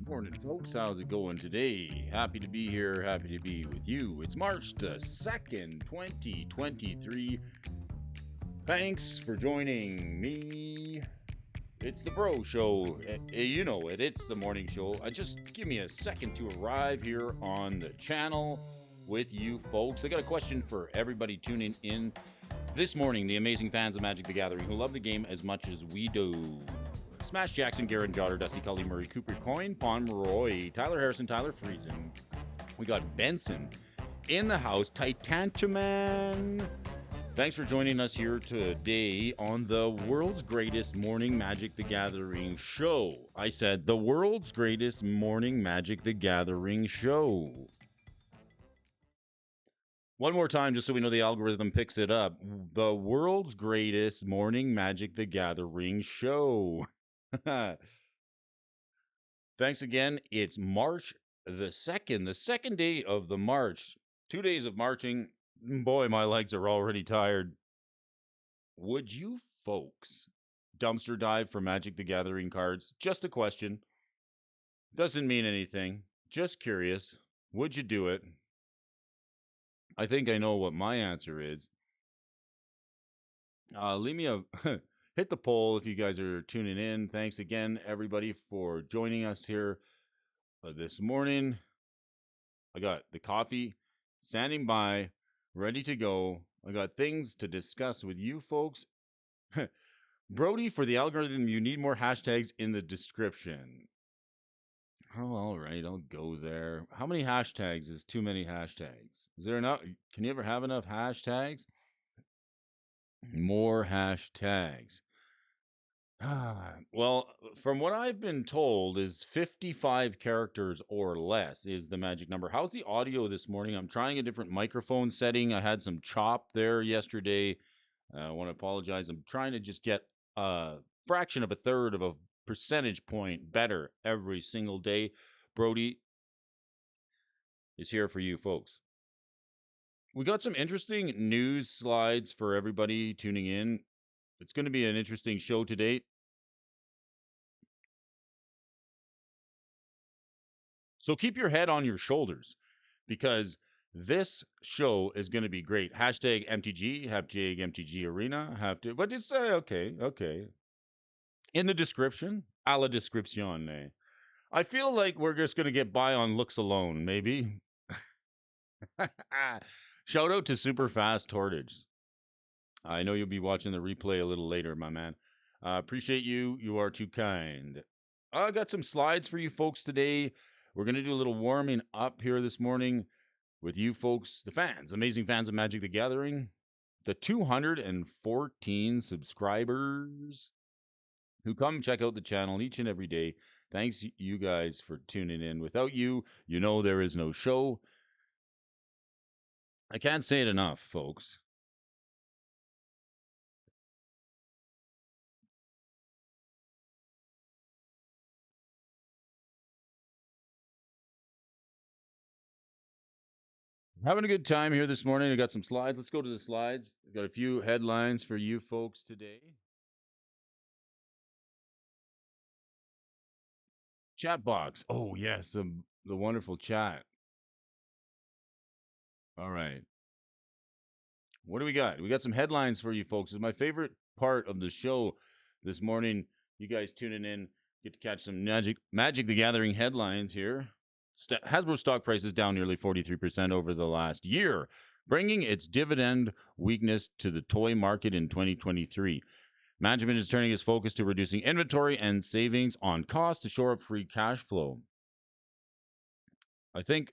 Morning, folks. How's it going today? Happy to be here. Happy to be with you. It's March the 2nd, 2023. Thanks for joining me. It's the Bro Show. You know it. It's the morning show. Just give me a second to arrive here on the channel with you folks. I got a question for everybody tuning in this morning. The amazing fans of Magic the Gathering who love the game as much as we do. Smash Jackson, Garrett Jotter, Dusty Cully, Murray, Cooper Coin, Pomeroy, Tyler Harrison, Tyler Friesen. We got Benson in the house, Titantaman. Thanks for joining us here today on the world's greatest morning Magic the Gathering show. I said the world's greatest morning Magic the Gathering show. One more time, just so we know the algorithm picks it up. The world's greatest morning Magic the Gathering show. Thanks again. It's March the 2nd, the second day of the March. 2 days of marching. Boy, my legs are already tired. Would you folks dumpster dive for Magic the Gathering cards? Just a question. Doesn't mean anything. Just curious. Would you do it? I think I know what my answer is. Leave me a hit the poll if you guys are tuning in. Thanks again, everybody, for joining us here this morning. I got the coffee standing by, ready to go. I got things to discuss with you folks. Brody, for the algorithm, you need more hashtags in the description. Oh, all right, I'll go there. How many hashtags is too many hashtags? Is there enough? Can you ever have enough hashtags? More hashtags. Well, from what I've been told, is 55 characters or less is the magic number. How's the audio this morning? I'm trying a different microphone setting. I had some chop there yesterday. I want to apologize. I'm trying to just get a fraction of a third of a percentage point better every single day. Brody is here for you folks. We got some interesting news slides for everybody tuning in. It's going to be an interesting show today. So keep your head on your shoulders because this show is going to be great. Hashtag MTG, hashtag MTG Arena, but just say, okay. In the description, a la description. I feel like we're just going to get by on looks alone, maybe. Shout out to Super Fast Tortage. I know you'll be watching the replay a little later, my man. Appreciate you. You are too kind. I got some slides for you folks today. We're going to do a little warming up here this morning with you folks, the fans, amazing fans of Magic the Gathering, the 214 subscribers who come check out the channel each and every day. Thanks you guys for tuning in. Without you, you know there is no show. I can't say it enough, folks. Having a good time here this morning. I got some slides. Let's go to the slides. I've got a few headlines for you folks today. Chat box. Oh, yes, the wonderful chat. All right. What do we got? We got some headlines for you folks. It's my favorite part of the show this morning. You guys tuning in, get to catch some Magic the Gathering headlines here. Hasbro stock price is down nearly 43% over the last year, bringing its dividend weakness to the toy market in 2023. Management is turning its focus to reducing inventory and savings on cost to shore up free cash flow. I think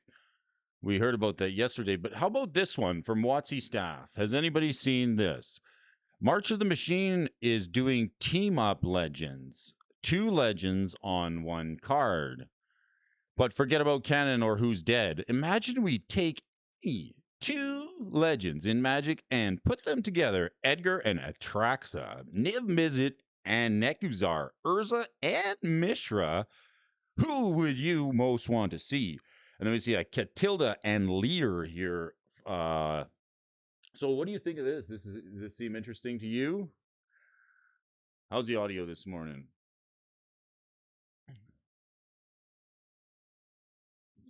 we heard about that yesterday, but how about this one from WotC staff? Has anybody seen this? March of the Machine is doing team up legends. 2 legends on 1 card. But forget about canon or who's dead. Imagine we take 2 legends in Magic and put them together. Edgar and Atraxa, Niv Mizzet and Nekuzar, Urza and Mishra. Who would you most want to see? And then we see a Catilda and Lear here. So what do you think of this? Does this seem interesting to you? How's the audio this morning?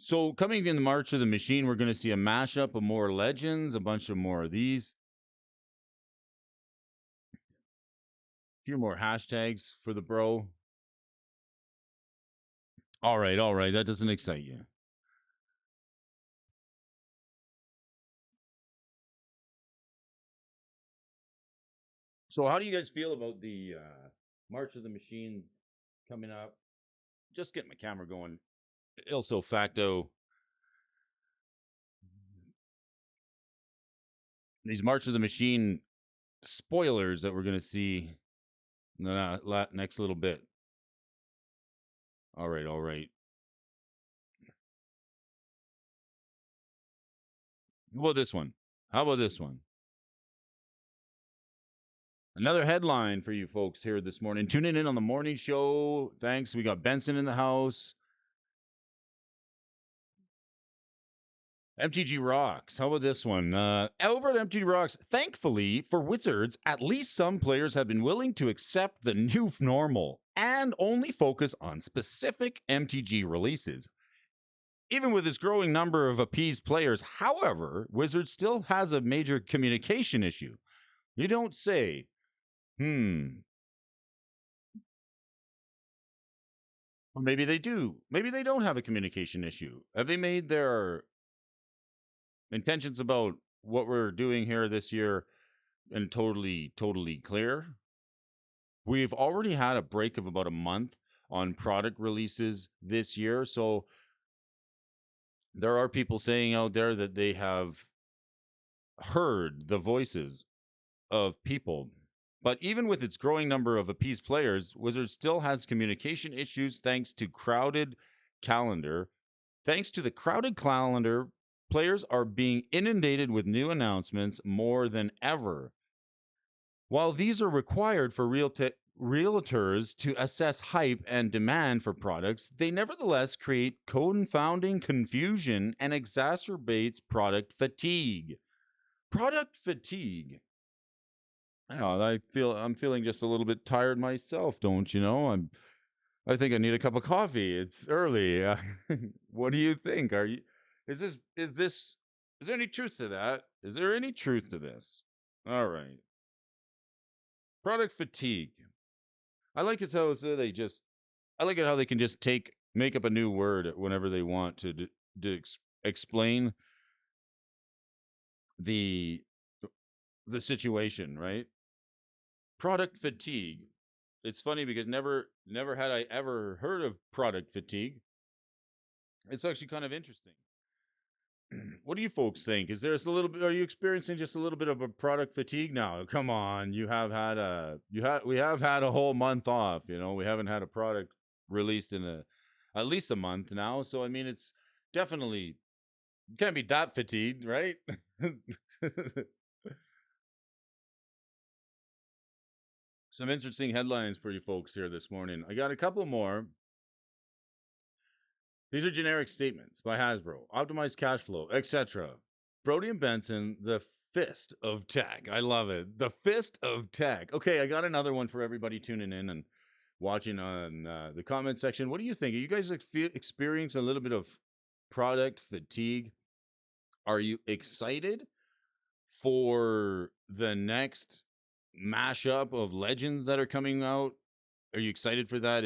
So coming in the March of the Machine, we're going to see a mashup of more legends, a bunch of more of these, a few more hashtags for the bro. All right, that doesn't excite you. So how do you guys feel about the March of the Machine coming up? Just getting my camera going. Also facto, these March of the Machine spoilers that we're going to see in the next little bit. All right, How about this one? How about this one? Another headline for you folks here this morning. Tuning in on the morning show. Thanks. We got Benson in the house. MTG Rocks. How about this one? Over at MTG Rocks, thankfully for Wizards, at least some players have been willing to accept the new normal and only focus on specific MTG releases. Even with its growing number of appeased players, however, Wizards still has a major communication issue. You don't say. Or maybe they do. Maybe they don't have a communication issue. Have they made their intentions about what we're doing here this year and totally clear? We've already had a break of about a month on product releases this year. So there are people saying out there that they have heard the voices of people. But even with its growing number of appeased players, Wizards still has communication issues thanks to crowded calendar. Thanks to the crowded calendar, players are being inundated with new announcements more than ever. While these are required for realtors to assess hype and demand for products, they nevertheless create confounding confusion and exacerbates product fatigue. Product fatigue. I know, I'm feeling just a little bit tired myself, don't you know? I think I need a cup of coffee. It's early. What do you think? Is there any truth to that? Is there any truth to this? All right. Product fatigue. I like it how I like it how they can just make up a new word whenever they want to explain the the situation, right? Product fatigue. It's funny because never had I ever heard of product fatigue. It's actually kind of interesting. What do you folks think? Is there a little bit? Are you experiencing just a little bit of a product fatigue now? Come on, we have had a whole month off. You know, we haven't had a product released in at least a month now. So I mean, it's definitely can't be that fatigued, right? Some interesting headlines for you folks here this morning. I got a couple more. These are generic statements by Hasbro, optimized cash flow, etc. Brody and Benson, the fist of tech. I love it. The fist of tech. Okay, I got another one for everybody tuning in and watching on the comment section. What do you think? Are you guys experiencing a little bit of product fatigue? Are you excited for the next mashup of legends that are coming out? Are you excited for that?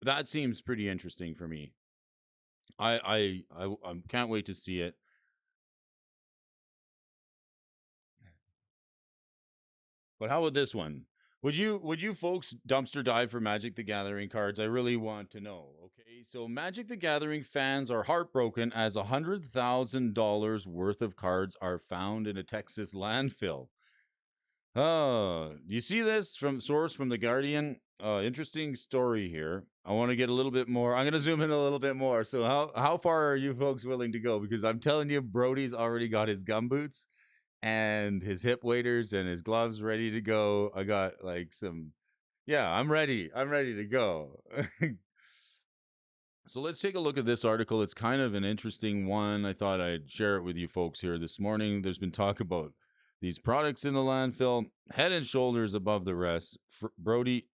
That seems pretty interesting for me. I can't wait to see it. But how about this one? Would you folks dumpster dive for Magic the Gathering cards? I really want to know. Okay, so Magic the Gathering fans are heartbroken as $100,000 worth of cards are found in a Texas landfill. Oh, you see this from source from the Guardian? Interesting story here. I want to get a little bit more. I'm going to zoom in a little bit more. So how far are you folks willing to go? Because I'm telling you, Brody's already got his gumboots and his hip waders and his gloves ready to go. I got like some. Yeah, I'm ready. I'm ready to go. So let's take a look at this article. It's kind of an interesting one. I thought I'd share it with you folks here this morning. There's been talk about these products in the landfill, head and shoulders above the rest. Brody,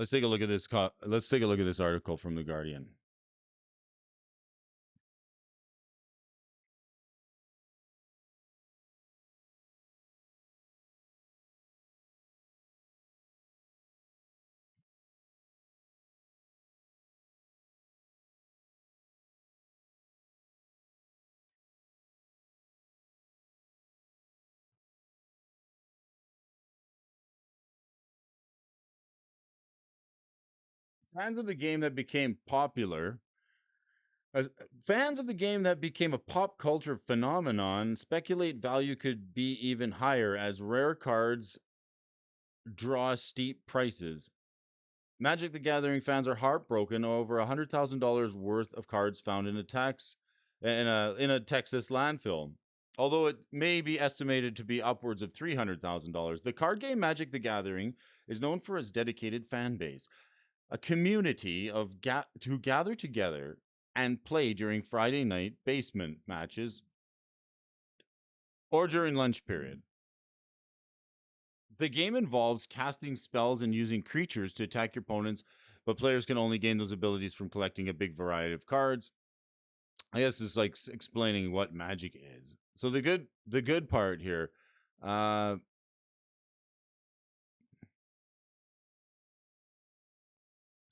Let's take a look at this. Let's take a look at this article from the Guardian. Fans of the game that became popular As fans of the game that became a pop culture phenomenon speculate value could be even higher as rare cards draw steep prices. Magic the Gathering fans are heartbroken over $100,000 worth of cards found in a Texas landfill. Although it may be estimated to be upwards of $300,000, the card game Magic the Gathering is known for its dedicated fan base, a community to gather together and play during Friday night basement matches or during lunch period. The game involves casting spells and using creatures to attack your opponents, but players can only gain those abilities from collecting a big variety of cards. I guess it's like explaining what Magic is. So the good part here, uh,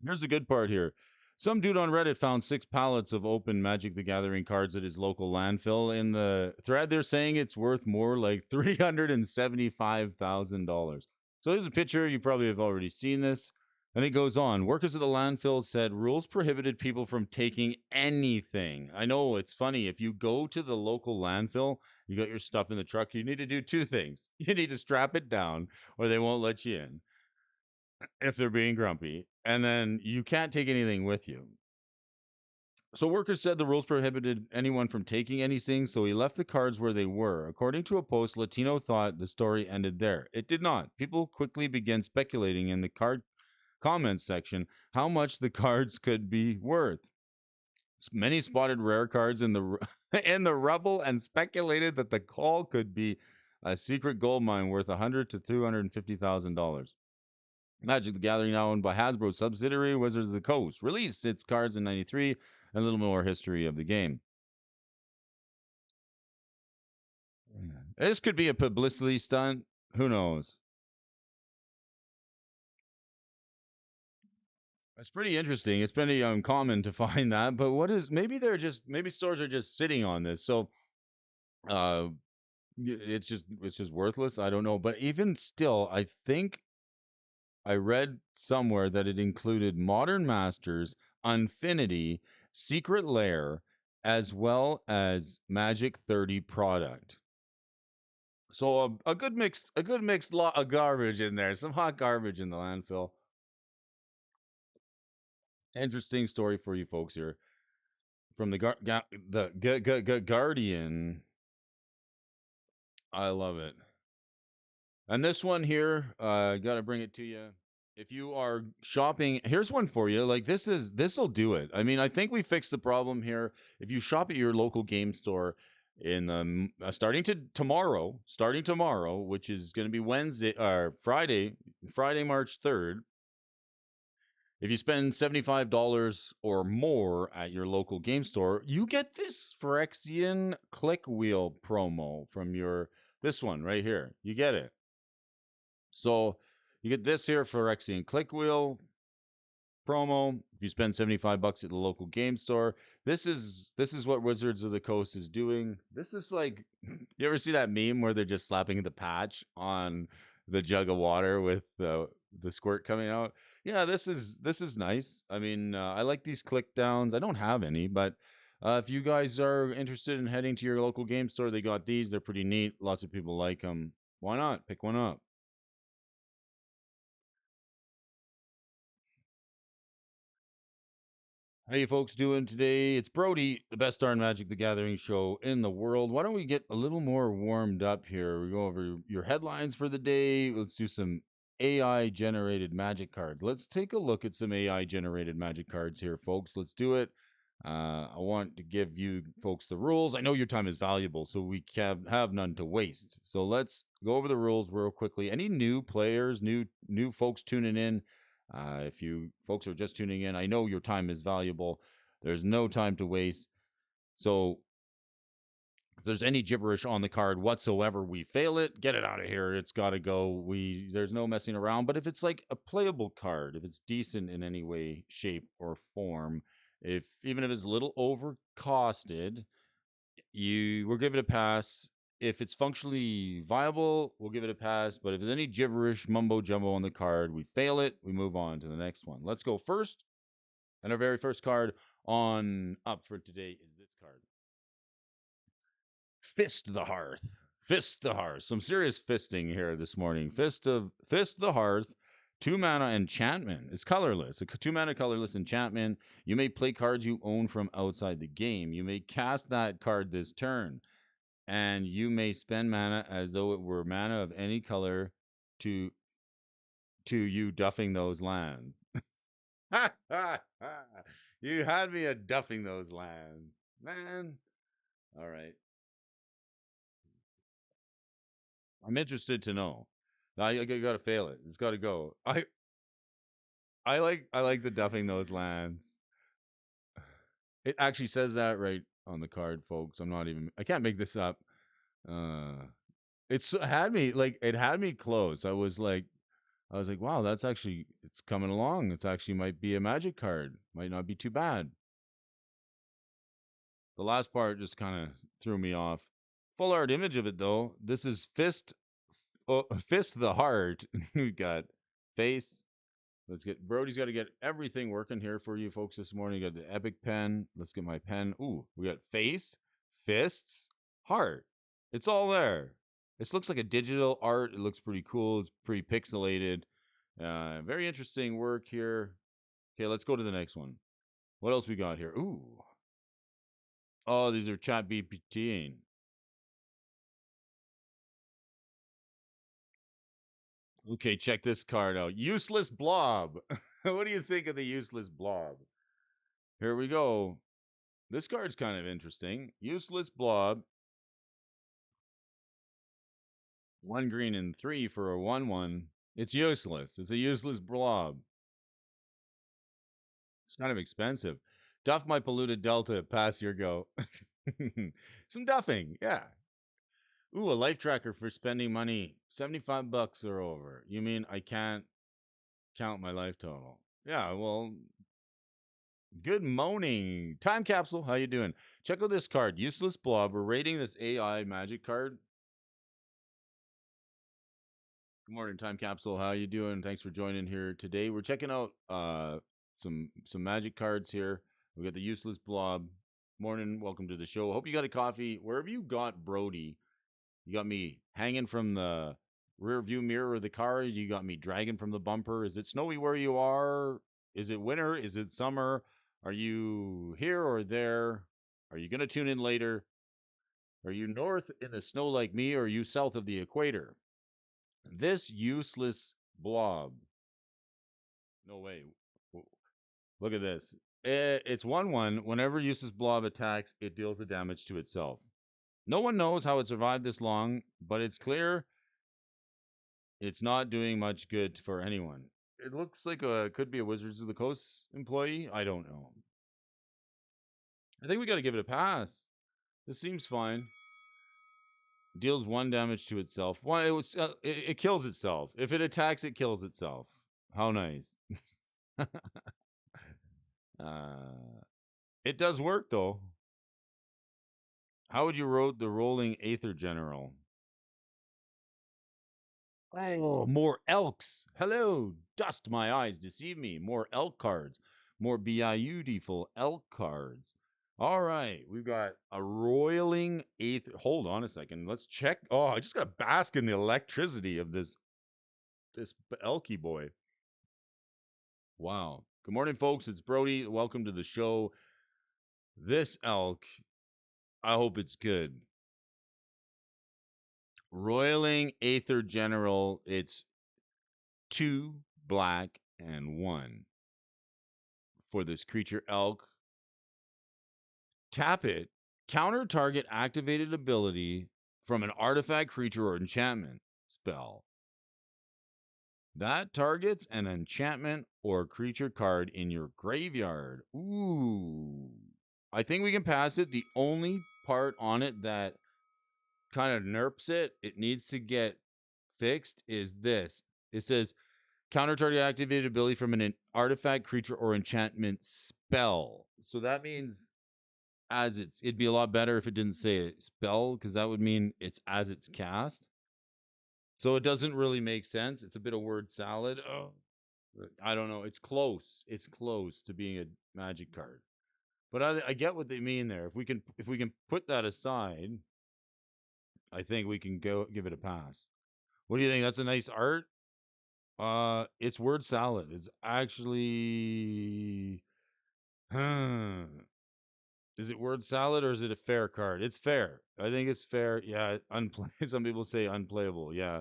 here's the good part here. Some dude on Reddit found 6 pallets of open Magic the Gathering cards at his local landfill. In the thread, they're saying it's worth more like $375,000. So there's a picture. You probably have already seen this. And it goes on. Workers at the landfill said rules prohibited people from taking anything. I know it's funny. If you go to the local landfill, you got your stuff in the truck, you need to do two things. You need to strap it down or they won't let you in if they're being grumpy, and then you can't take anything with you. So workers said the rules prohibited anyone from taking anything, so he left the cards where they were. According to a post, Latino thought the story ended there. It did not. People quickly began speculating in the card comments section how much the cards could be worth. Many spotted rare cards in the in the rubble and speculated that the call could be a secret gold mine worth $100 to $250,000. Magic the Gathering, now owned by Hasbro subsidiary Wizards of the Coast, released its cards in '93. A little more history of the game. This could be a publicity stunt. Who knows? It's pretty interesting. It's pretty uncommon to find that. But what is maybe stores are just sitting on this. So uh it's just worthless. I don't know. But even still, I think I read somewhere that it included Modern Masters, Infinity, Secret Lair, as well as Magic 30 product. So a good mixed lot of garbage in there, some hot garbage in the landfill. Interesting story for you folks here from the Guardian. I love it. And this one here, got to bring it to you. If you are shopping, here's one for you. Like this'll do it. I mean, I think we fixed the problem here. If you shop at your local game store in starting tomorrow, which is going to be Wednesday or Friday March 3rd, if you spend $75 or more at your local game store, you get this Phyrexian click wheel promo from this one right here. You get it. So you get this here Phyrexian click wheel promo. If you spend $75 at the local game store, this is what Wizards of the Coast is doing. This is like you ever see that meme where they're just slapping the patch on the jug of water with the squirt coming out? Yeah, this is nice. I mean, I like these click downs. I don't have any, but if you guys are interested in heading to your local game store, they got these. They're pretty neat. Lots of people like them. Why not pick one up? How you folks doing today? It's Brody, the best darn Magic the Gathering show in the world. Why don't we get a little more warmed up here? We go over your headlines for the day. Let's do some AI generated magic cards. Let's take a look at some AI generated magic cards here, folks. Let's do it. I want to give you folks the rules. I know your time is valuable, so we have none to waste. So let's go over the rules real quickly. Any new players, new folks tuning in, If you folks are just tuning in, I know your time is valuable. There's no time to waste. So if there's any gibberish on the card whatsoever, we fail it. Get it out of here. It's got to go. There's no messing around. But if it's like a playable card, if it's decent in any way, shape, or form, if even if it's a little overcosted, we'll give it a pass. If it's functionally viable, we'll give it a pass. But if there's any gibberish, mumbo jumbo on the card, we fail it. We move on to the next one. Let's go first. And our very first card on up for today is this card. Fist the Hearth. Fist the Hearth. Some serious fisting here this morning. Fist the Hearth. 2-mana enchantment. It's colorless. A 2-mana colorless enchantment. You may play cards you own from outside the game. You may cast that card this turn. And you may spend mana as though it were mana of any color to you duffing those lands. You had me at duffing those lands. Man. All right. I'm interested to know. I gotta fail it. It's gotta go. I like the duffing those lands. It actually says that right on the card, folks. I can't make this up. It's had me like it had me close. I was like, wow, it's coming along. It's actually might be a magic card. Might not be too bad. The last part just kind of threw me off. Full art image of it though. This is Fist the Heart. We got face. Let's get Brody's got to get everything working here for you folks this morning. You got the epic pen. Let's get my pen. Ooh, we got face, fists, heart. It's all there. This looks like a digital art. It looks pretty cool. It's pretty pixelated. Very interesting work here. Okay, let's go to the next one. What else we got here? Ooh. Oh, these are chat BPTing. Okay, check this card out. Useless Blob. What do you think of the Useless Blob? Here we go. This card's kind of interesting. Useless Blob. 1 green and 3 for a 1/1. It's useless. It's a useless blob. It's kind of expensive. Duff my polluted delta. Pass your go. Some duffing. Yeah. Ooh, a life tracker for spending money. 75 bucks or over. You mean I can't count my life total? Yeah, well, good morning. Time capsule. How you doing? Check out this card. Useless blob. We're rating this AI magic card. Good morning, Time Capsule. How you doing? Thanks for joining here today. We're checking out some magic cards here. We got the Useless Blob. Morning, welcome to the show. Hope you got a coffee. Wherever you got Brody, you got me hanging from the rear view mirror of the car. You got me dragging from the bumper. Is it snowy where you are? Is it winter? Is it summer? Are you here or there? Are you going to tune in later? Are you north in the snow like me, or are you south of the equator? This useless blob. No way. Look at this. It's 1/1. Whenever useless blob attacks, it deals the damage to itself. No one knows how it survived this long, but it's clear it's not doing much good for anyone. It looks like could be a Wizards of the Coast employee. I don't know. I think we got to give it a pass. This seems fine. Deals 1 damage to itself. It kills itself. If it attacks, it kills itself. How nice. It does work though. How would you rate the rolling Aether General? Oh, more elks. Hello. Dust my eyes, deceive me. More elk cards. More beautiful elk cards. All right. We've got a roiling Aether. Hold on a second. Let's check. Oh, I just got to bask in the electricity of this elky boy. Wow. Good morning, folks. It's Brody. Welcome to the show. This elk, I hope it's good. Roiling Aether General. It's 2 black and 1 for this creature elk. Tap it. Counter target activated ability from an artifact, creature, or enchantment spell. That targets an enchantment or creature card in your graveyard. Ooh. I think we can pass it. The only part on it that kind of nerps it, it needs to get fixed, is this. It says counter target activated ability from an artifact, creature, or enchantment spell. So that means it'd be a lot better if it didn't say a spell, because that would mean it's as it's cast. So it doesn't really make sense. It's a bit of word salad. Oh, I don't know. It's close. It's close to being a magic card. But I get what they mean there. If we can put that aside, I think we can go give it a pass. What do you think? That's a nice art. It's word salad. It's actually, is it word salad or is it a fair card? It's fair. I think it's fair. Yeah, some people say unplayable. Yeah,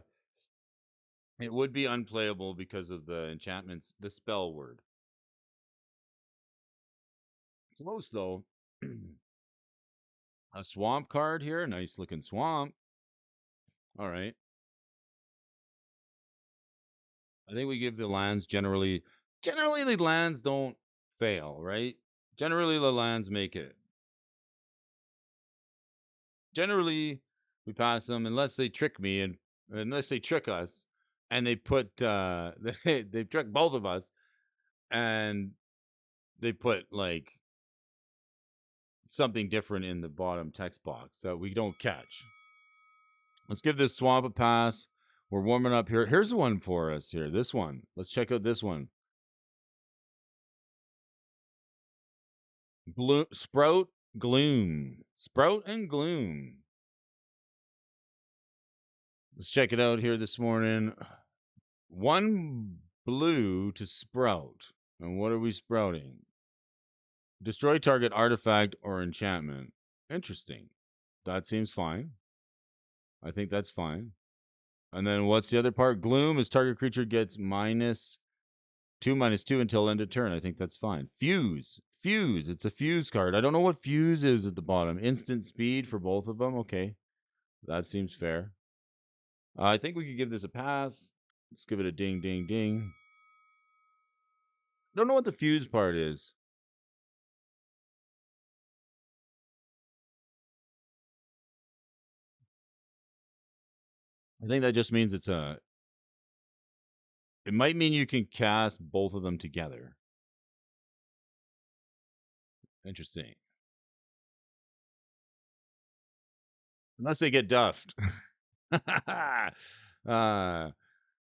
it would be unplayable because of the enchantments, the spell word. Close though. A swamp card here. Nice looking swamp. All right. I think we give the lands generally the lands don't fail, right? Generally the lands make it. Generally we pass them unless they trick me and unless they trick us and they put they trick both of us and they put like something different in the bottom text box that we don't catch. Let's give this swamp a pass. We're warming up here. Here's one for us here. This one. Let's check out this one. Sprout Gloom. Sprout and Gloom. Let's check it out here this morning. 1 blue to sprout. And what are we sprouting? Destroy target artifact or enchantment. Interesting. That seems fine. I think that's fine. And then what's the other part? Gloom is target creature gets -2/-2 until end of turn. I think that's fine. Fuse. Fuse. It's a fuse card. I don't know what fuse is at the bottom. Instant speed for both of them. Okay. That seems fair. I think we could give this a pass. Let's give it a ding, ding, ding. Don't know what the fuse part is. I think that just means it might mean you can cast both of them together. Interesting. Unless they get duffed.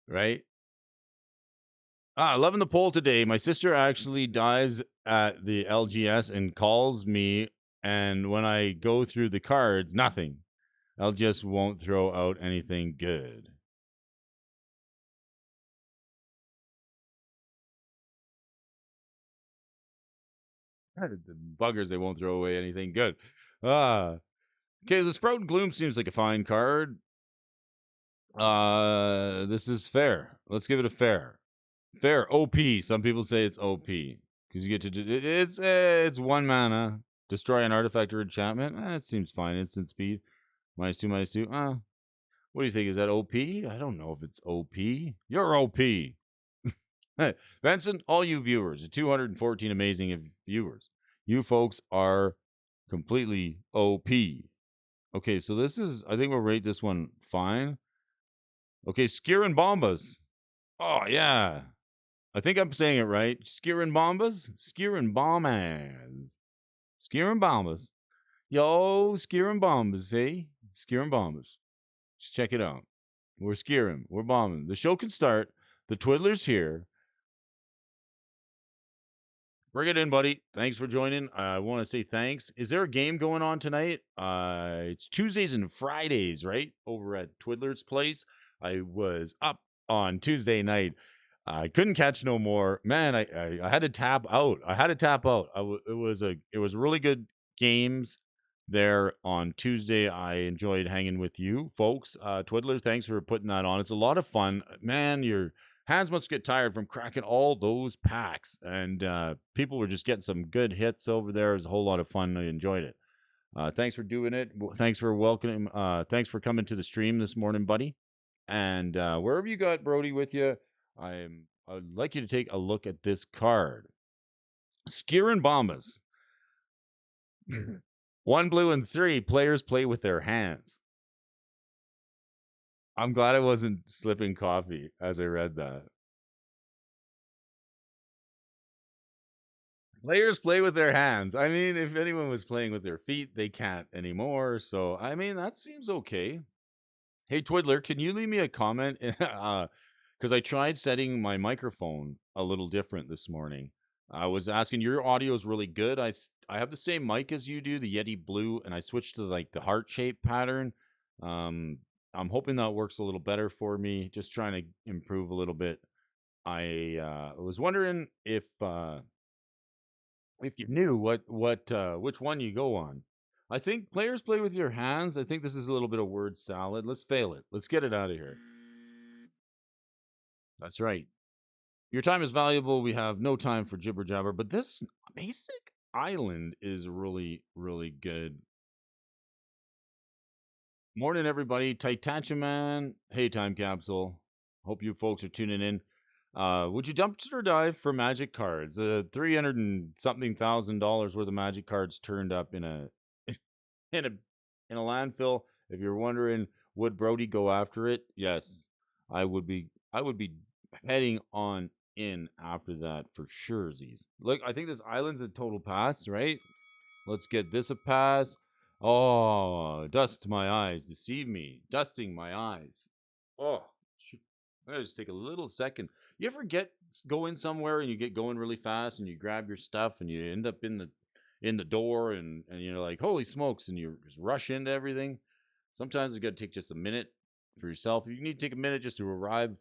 Right? Loving the poll today. My sister actually dies at the LGS and calls me, and when I go through the cards, nothing. LGS won't throw out anything good. The buggers, they won't throw away anything good. Okay, the Sprout and Gloom seems like a fine card. This is fair. Let's give it a fair. Fair. OP. Some people say it's OP because you get to it's 1 mana. Destroy an artifact or enchantment. It seems fine. Instant speed. -2, -2. What do you think? Is that OP? I don't know if it's OP. You're OP. Vincent, all you viewers, 214 amazing viewers. You folks are completely OP. Okay, so this is, I think we'll rate this one fine. Okay, Skirin Bombas. Oh, yeah. I think I'm saying it right. Skirin Bombas? Skirin Bombas. Skirin Bombas. Yo, Skirin Bombas, eh? Skirin Bombas. Just check it out. We're skiering. We're bombing. The show can start. The Twiddler's here. Bring it in, buddy. Thanks for joining. I want to say thanks. Is there a game going on tonight? It's Tuesdays and Fridays, right? Over at Twiddler's place. I was up on Tuesday night. I couldn't catch no more. Man, I had to tap out. It was really good games there on Tuesday. I enjoyed hanging with you folks. Twiddler, thanks for putting that on. It's a lot of fun. Man, your hands must get tired from cracking all those packs. And people were just getting some good hits over there. It was a whole lot of fun. I enjoyed it. Thanks for doing it. Thanks for welcoming. Thanks for coming to the stream this morning, buddy. And wherever you got Brody with you, I'd like you to take a look at this card. Skirin Bombas. 1 blue and 3 players play with their hands. I'm glad I wasn't slipping coffee as I read that. Players play with their hands. I mean, if anyone was playing with their feet, they can't anymore. So, I mean, that seems okay. Hey, Twiddler, can you leave me a comment? Because I tried setting my microphone a little different this morning. I was asking, your audio is really good. I have the same mic as you do, the Yeti Blue, and I switched to like the heart shape pattern. Um, I'm hoping that works a little better for me. Just trying to improve a little bit. I was wondering if you knew what which one you go on. I think players play with your hands. I think this is a little bit of word salad. Let's fail it. Let's get it out of here. That's right. Your time is valuable. We have no time for jibber jabber, but this basic island is really, really good. Morning, everybody. Titachiman. Hey, Time Capsule. Hope you folks are tuning in. Would you dumpster dive for magic cards? 300 and something $1,000 worth of magic cards turned up in a in a in a landfill. If you're wondering, would Brody go after it? Yes, I would be. I would be heading on in after that for sure. Z's. Look, I think this island's a total pass, right? Let's get this a pass. Oh, dust my eyes, deceive me, dusting my eyes. Oh, I gotta just take a little second. You ever get going somewhere and you get going really fast and you grab your stuff and you end up in the door and you're like, holy smokes, and you just rush into everything. Sometimes it's got to take just a minute for yourself. You need to take a minute just to arrive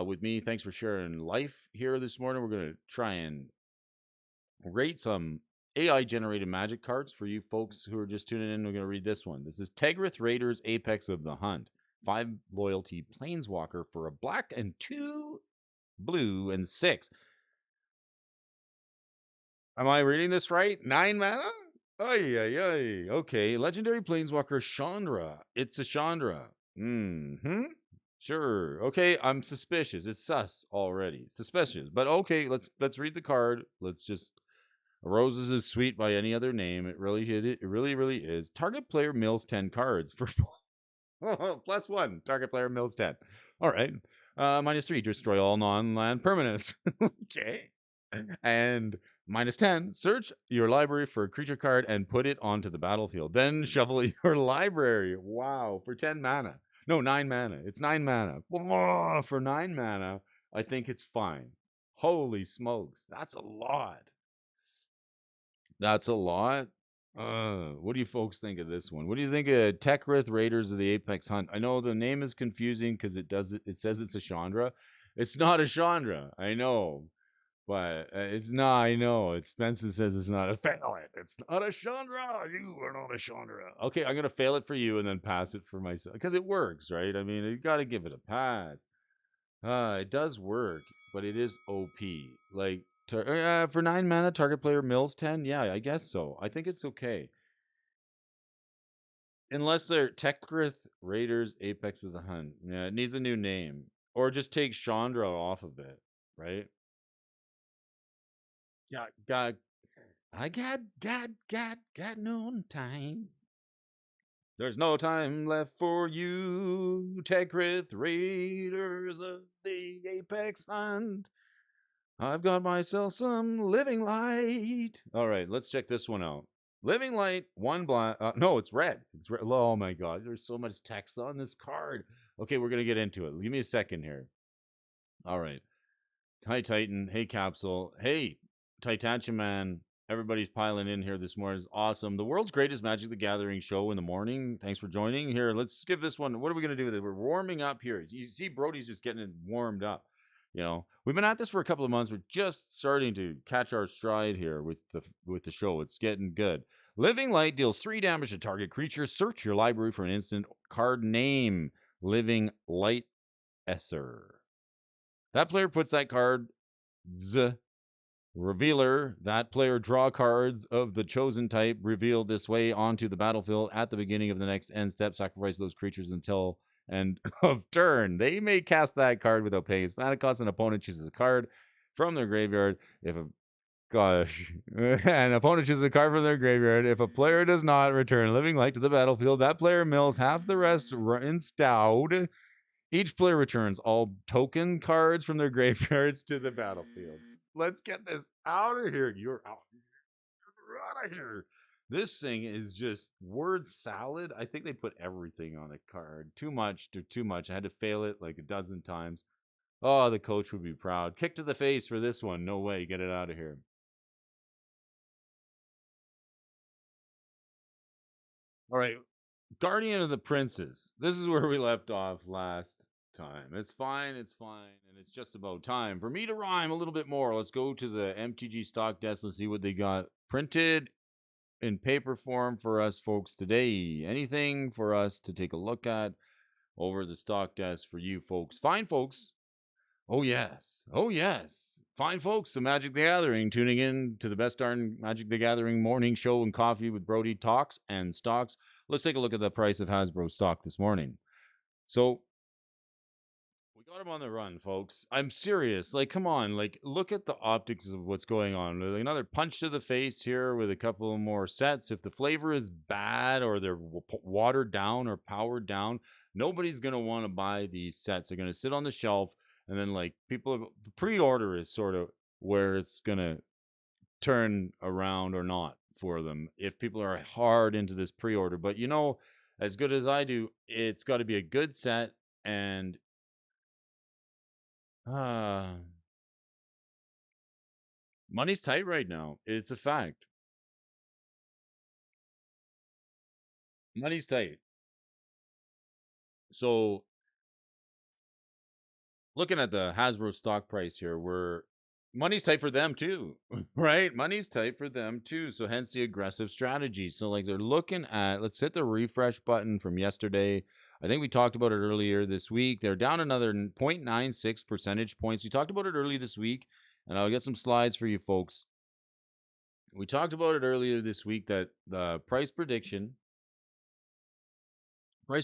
with me. Thanks for sharing life here this morning. We're going to try and rate some AI generated magic cards for you folks who are just tuning in. We're going to read this one. This is Tegrith Raiders Apex of the Hunt. 5 loyalty planeswalker for a black and 2 blue and 6. Am I reading this right? 9 mana? Ay, ay, ay. Okay. Legendary Planeswalker Chandra. It's a Chandra. Hmm. Sure. Okay. I'm suspicious. It's sus already. Suspicious. But okay, let's read the card. Let's just Roses is sweet by any other name. It really is. Target player mills 10 cards for +1. Target player mills 10. All right. -3, destroy all non-land permanents. Okay. And -10, search your library for a creature card and put it onto the battlefield. Then shuffle your library. Wow, for 10 mana. No, 9 mana. It's 9 mana. For 9 mana, I think it's fine. Holy smokes, that's a lot. That's a lot. What do you folks think of this one? What do you think of Tekrith Raiders of the Apex Hunt? I know the name is confusing because it says it's a Chandra. It's not a Chandra. I know. But it's not, I know. Spencer says it's not a fail it. It's not a Chandra. You are not a Chandra. Okay, I'm gonna fail it for you and then pass it for myself. Because it works, right? I mean, you gotta give it a pass. It does work, but it is OP. Like for 9 mana, target player mills 10. Yeah, I guess so. I think it's okay. Unless they're Tekrith Raiders Apex of the Hunt. Yeah, it needs a new name. Or just take Chandra off of it, right? Yeah, I got no time. There's no time left for you, Tekrith Raiders of the Apex Hunt. I've got myself some Living Light. All right, let's check this one out. Living Light, 1 black. No, it's red. It's red. Oh my god, there's so much text on this card. Okay, we're gonna get into it. Give me a second here. All right. Hi Titan. Hey Capsule. Hey Titanium Man. Everybody's piling in here this morning. It's awesome. The world's greatest Magic the Gathering show in the morning. Thanks for joining. Here, let's give this one. What are we gonna do with it? We're warming up here. You see, Brody's just getting it warmed up. You know, we've been at this for a couple of months. We're just starting to catch our stride here with the show. It's getting good. Living Light deals 3 damage to target creature. Search your library for an instant card name. Living Light Esser. That player puts that card revealer. That player draw cards of the chosen type revealed this way onto the battlefield at the beginning of the next end step. Sacrifice those creatures until end of turn. They may cast that card without paying its mana cost. An opponent chooses a card from their graveyard. If a Gosh. An opponent chooses a card from their graveyard. If a player does not return Living Light to the battlefield, that player mills half the rest instead. Each player returns all token cards from their graveyards to the battlefield. Let's get this out of here. You're out. You're out of here. This thing is just word salad. I think they put everything on a card. Too much to too much. I had to fail it like a dozen times. Oh, the coach would be proud. Kick to the face for this one. No way. Get it out of here. All right. Guardian of the Princes. This is where we left off last time. It's fine, and it's just about time for me to rhyme a little bit more. Let's go to the MTG stock desk. Let's see what they got printed in paper form for us folks today. Anything for us to take a look at over the stock desk for you folks. Fine folks. Oh yes. Oh yes. Fine folks, the Magic the Gathering, tuning in to the best darn Magic the Gathering morning show and coffee with Brody talks and stocks. Let's take a look at the price of Hasbro stock this morning. So we got him on the run, folks. I'm serious. Like, come on. Like, look at the optics of what's going on. Like, another punch to the face here with a couple more sets. If the flavor is bad or they're watered down or powered down, nobody's going to want to buy these sets. They're going to sit on the shelf. And then, like, people, the pre order is sort of where it's going to turn around or not for them if people are hard into this pre order. But, as good as I do, it's got to be a good set. And uh money's tight right now. It's a fact. Money's tight. So looking at the Hasbro stock price here, we're money's tight for them too, right? Money's tight for them too. So hence the aggressive strategy. So like they're looking at, let's hit the refresh button from yesterday. I think we talked about it earlier this week. They're down another 0.96 percentage points. We talked about it earlier this week, and I'll get some slides for you folks. We talked about it earlier this week that the price prediction for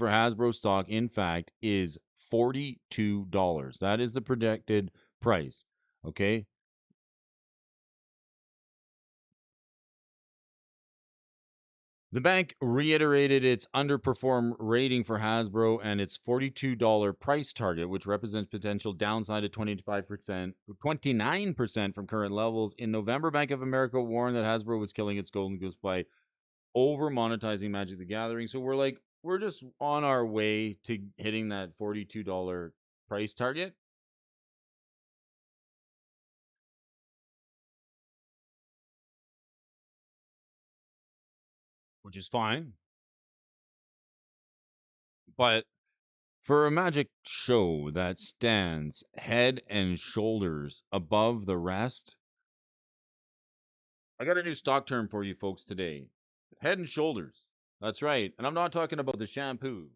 Hasbro stock, in fact, is $42. That is the predicted price. Okay. The bank reiterated its underperform rating for Hasbro and its $42 price target, which represents potential downside of 25%, 29% from current levels. In November, Bank of America warned that Hasbro was killing its golden goose by over monetizing Magic the Gathering. So we're just on our way to hitting that $42 price target, which is fine. But for a Magic show that stands head and shoulders above the rest, I got a new stock term for you folks today. Head and shoulders. That's right. And I'm not talking about the shampoo.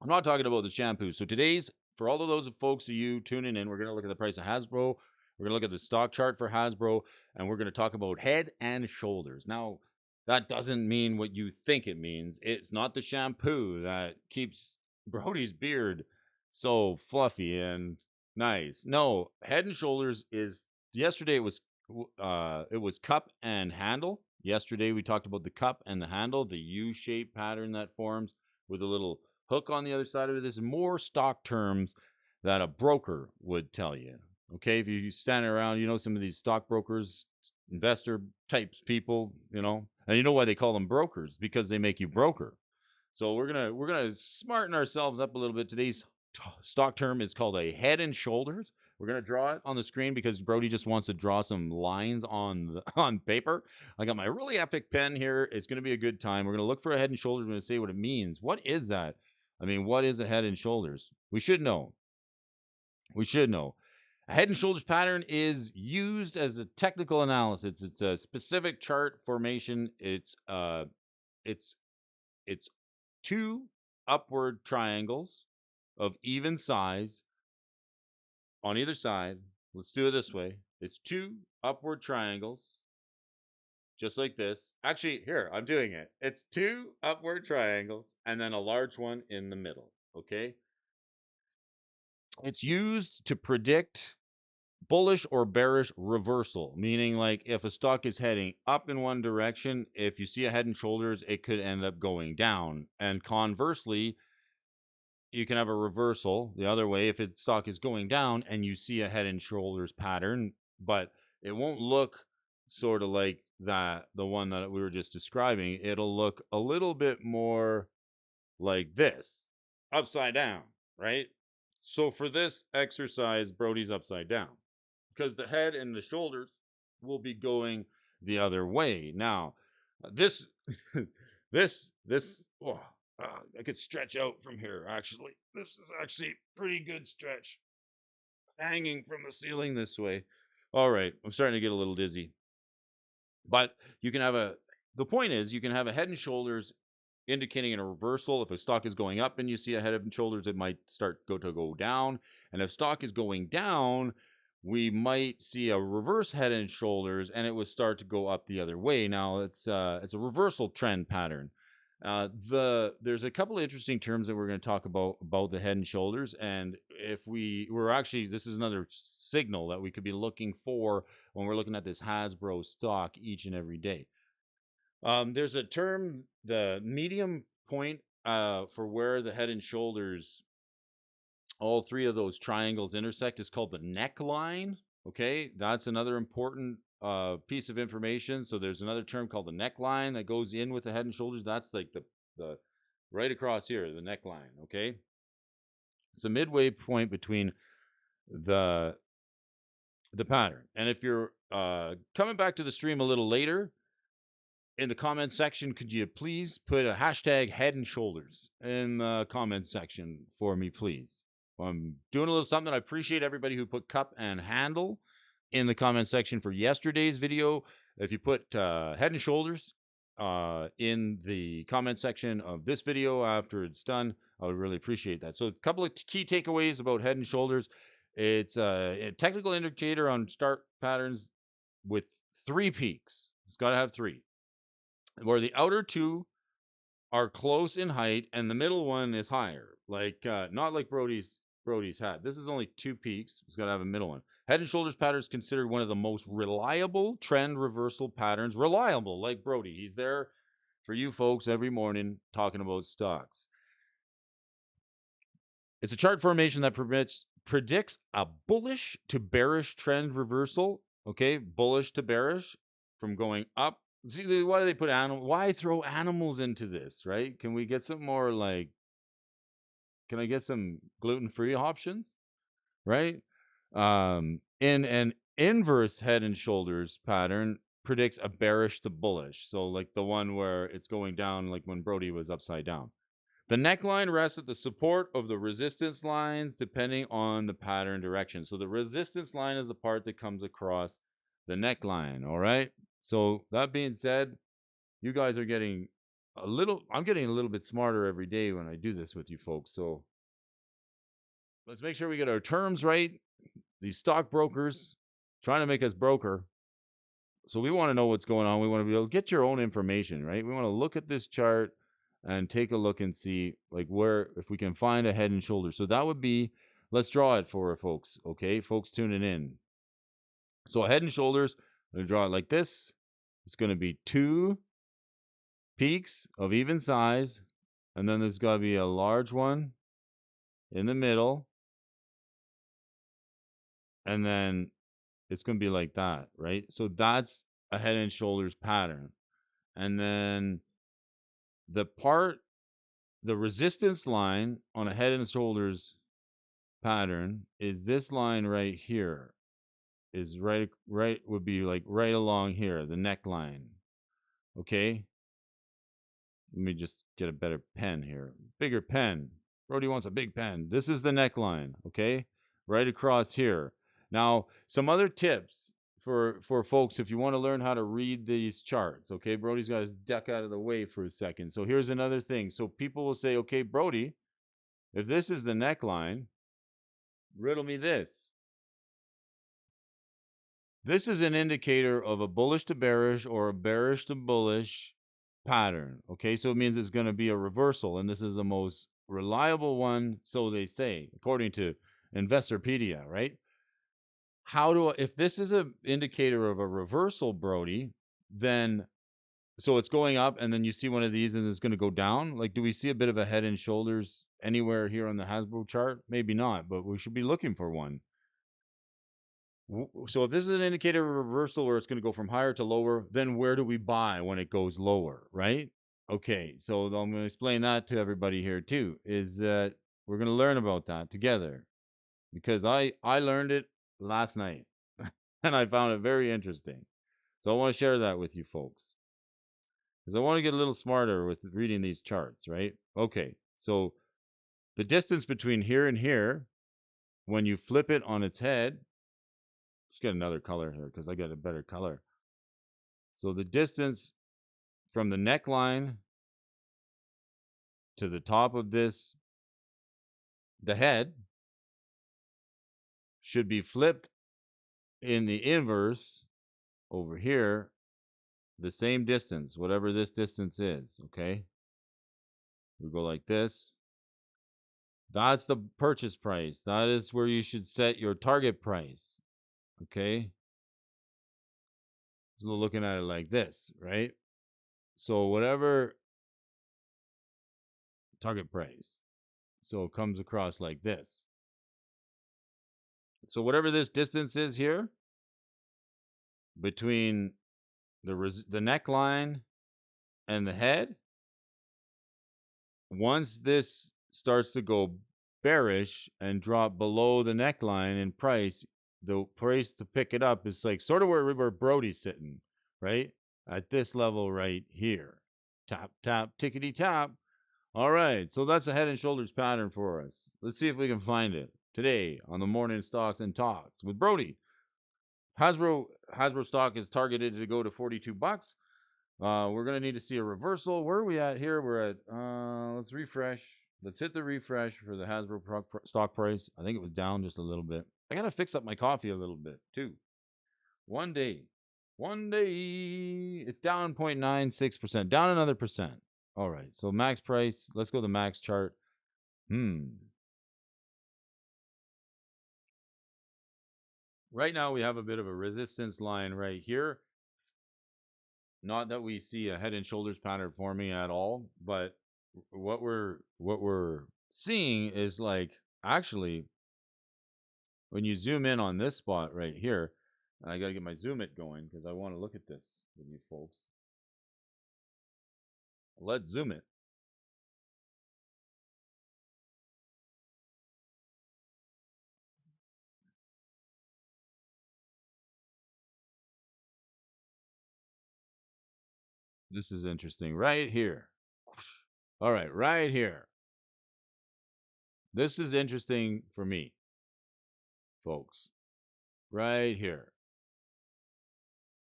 I'm not talking about the shampoo. So today's, for all of those folks of you tuning in, we're going to look at the price of Hasbro. We're going to look at the stock chart for Hasbro, and we're going to talk about head and shoulders. Now, that doesn't mean what you think it means. It's not the shampoo that keeps Brody's beard so fluffy and nice. No, head and shoulders is yesterday it was cup and handle. Yesterday we talked about the cup and the handle, the U-shaped pattern that forms with a little hook on the other side of it. This is more stock terms that a broker would tell you. Okay, if you stand around, some of these stockbrokers, investor types people, and you know why they call them brokers, because they make you broker. So we're gonna smarten ourselves up a little bit. Today's stock term is called a head and shoulders. We're gonna draw it on the screen because Brody just wants to draw some lines on paper. I got my really epic pen here. It's gonna be a good time. We're gonna look for a head and shoulders. We're gonna say what it means. What is that? I mean, what is a head and shoulders? We should know. We should know. A head and shoulders pattern is used as a technical analysis. It's a specific chart formation. It's it's two upward triangles of even size on either side. Let's do it this way. It's two upward triangles just like this. Actually, here, I'm doing it. It's 2 upward triangles and then a large one in the middle, okay? It's used to predict bullish or bearish reversal, meaning like if a stock is heading up in one direction, if you see a head and shoulders, it could end up going down. And conversely, you can have a reversal the other way if its stock is going down and you see a head and shoulders pattern, but it won't look sort of like that, the one that we were just describing. It'll look a little bit more like this, upside down, right? So for this exercise, Brody's upside down because the head and the shoulders will be going the other way. Now, this, oh, I could stretch out from here, actually. This is actually pretty good stretch. Hanging from the ceiling this way. All right, I'm starting to get a little dizzy. But you can have the point is, you can have a head and shoulders indicating a reversal. If a stock is going up and you see a head and shoulders, it might start to go down. And if stock is going down, we might see a reverse head and shoulders, and it would start to go up the other way. Now it's a reversal trend pattern. There's a couple of interesting terms that we're going to talk about the head and shoulders, and if we're actually, this is another signal that we could be looking for when we're looking at this Hasbro stock each and every day. There's a term, the medium point for where the head and shoulders, all three of those triangles intersect, is called the neckline. Okay, that's another important piece of information. So there's another term called the neckline that goes in with the head and shoulders. That's like the right across here, the neckline. Okay, it's a midway point between the pattern. And if you're coming back to the stream a little later, in the comment section, could you please put a hashtag head and shoulders in the comment section for me, please? I'm doing a little something. I appreciate everybody who put cup and handle in the comment section for yesterday's video. If you put head and shoulders in the comment section of this video after it's done, I would really appreciate that. So a couple of key takeaways about head and shoulders. It's a technical indicator on start patterns with 3 peaks. It's got to have 3, where the outer 2 are close in height and the middle one is higher. Like not like Brody's hat. This is only 2 peaks. It's got to have a middle one. Head and shoulders pattern is considered one of the most reliable trend reversal patterns. Reliable, like Brody. He's there for you folks every morning talking about stocks. It's a chart formation that predicts a bullish to bearish trend reversal. Okay, bullish to bearish from going up. See, why do they put why throw animals into this, right? Can we get some more like, can I get some gluten-free options, right? In an inverse head and shoulders pattern predicts a bearish to bullish. So like the one where it's going down, like when Brody was upside down. The neckline rests at the support of the resistance lines depending on the pattern direction. So the resistance line is the part that comes across the neckline, all right? So that being said, you guys are getting I'm getting a little bit smarter every day when I do this with you folks. So let's make sure we get our terms right. These stockbrokers trying to make us broker. So we want to know what's going on. We want to be able to get your own information, right? We want to look at this chart and take a look and see like where, if we can find a head and shoulders. So that would be, let's draw it for folks. Okay, folks tuning in. So a head and shoulders, I'm going to draw it like this. It's going to be 2 peaks of even size, and then there's got to be a large one in the middle, and then it's going to be like that, right? So that's a head and shoulders pattern. And then the resistance line on a head and shoulders pattern is this line right here. Is right would be like right along here, the neckline. Okay, let me just get a better pen here, bigger pen. Brody wants a big pen. This is the neckline, okay, right across here. Now some other tips for folks if you want to learn how to read these charts. Okay, Brody's got his duck out of the way for a second. So here's another thing. So people will say, okay, Brody, if this is the neckline, riddle me this. This is an indicator of a bullish to bearish or a bearish to bullish pattern. Okay, so it means it's going to be a reversal, and this is the most reliable one, so they say, according to Investorpedia, right? If this is an indicator of a reversal, Brody, then so it's going up, and then you see one of these, and it's going to go down. Like, do we see a bit of a head and shoulders anywhere here on the Hasbro chart? Maybe not, but we should be looking for one. So if this is an indicator of reversal where it's going to go from higher to lower, then where do we buy when it goes lower, right? Okay, so I'm going to explain that to everybody here too, is that we're going to learn about that together because I learned it last night and I found it very interesting. So I want to share that with you folks because I want to get a little smarter with reading these charts, right? Okay, so the distance between here and here, when you flip it on its head, let's get another color here because I got a better color. So the distance from the neckline to the top of this, the head, should be flipped in the inverse over here, the same distance, whatever this distance is, okay? We go like this. That's the purchase price. That is where you should set your target price, okay? So looking at it like this, right? So whatever target price. So it comes across like this. So whatever this distance is here between the neckline and the head, once this starts to go bearish and drop below the neckline in price, the price to pick it up is like sort of where Brody's sitting, right? At this level right here. Tap, tap, tickety tap. All right, so that's a head and shoulders pattern for us. Let's see if we can find it today on the morning stocks and talks with Brody. Hasbro stock is targeted to go to 42 bucks. We're going to need to see a reversal. Where are we at here? We're at, let's refresh. Let's hit the refresh for the Hasbro stock price. I think it was down just a little bit. I got to fix up my coffee a little bit too. One day, it's down 0.96%, down another percent. All right, so max price. Let's go to the max chart. Right now we have a bit of a resistance line right here. Not that we see a head and shoulders pattern forming at all, but what we're seeing is like actually when you zoom in on this spot right here, and I got to get my zoom it going because I want to look at this with you folks. Let's zoom it. This is interesting right here. All right, right here. This is interesting for me, folks. Right here.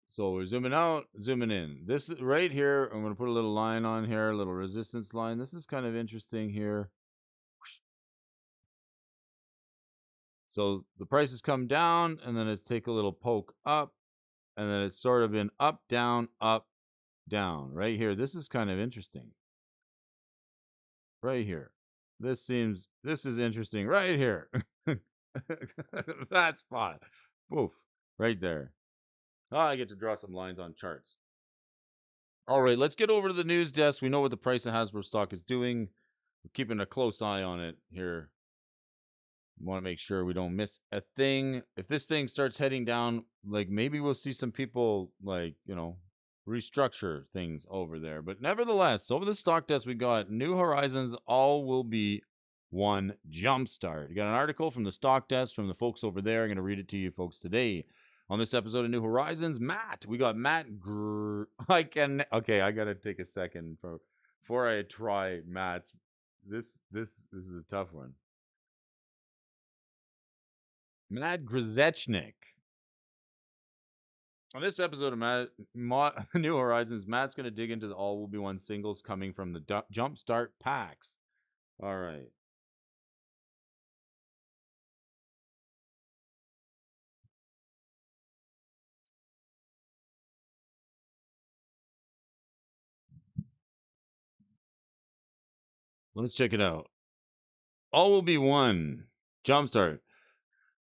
So we're zooming out, zooming in. This is right here. I'm going to put a little line on here, a little resistance line. This is kind of interesting here. So the prices come down, and then it's take a little poke up, and then it's sort of been up, down, right here. This is kind of interesting. Right here. This is interesting right here. That spot. Poof. Right there. Oh, I get to draw some lines on charts. All right, let's get over to the news desk. We know what the price of Hasbro stock is doing. We're keeping a close eye on it here. We want to make sure we don't miss a thing. If this thing starts heading down, like maybe we'll see some people like, restructure things over there. But nevertheless, over the stock desk, we got New Horizons, all will be one jumpstart. You got an article from the stock desk from the folks over there. I'm going to read it to you folks today. On this episode of New Horizons, we got Matt okay, I got to take a second before I try Matt's. This is a tough one. Matt Grzechnik. On this episode of New Horizons, Matt's going to dig into the All Will Be One singles coming from the Jumpstart packs. All right. Let's check it out. All will be one. Jumpstart.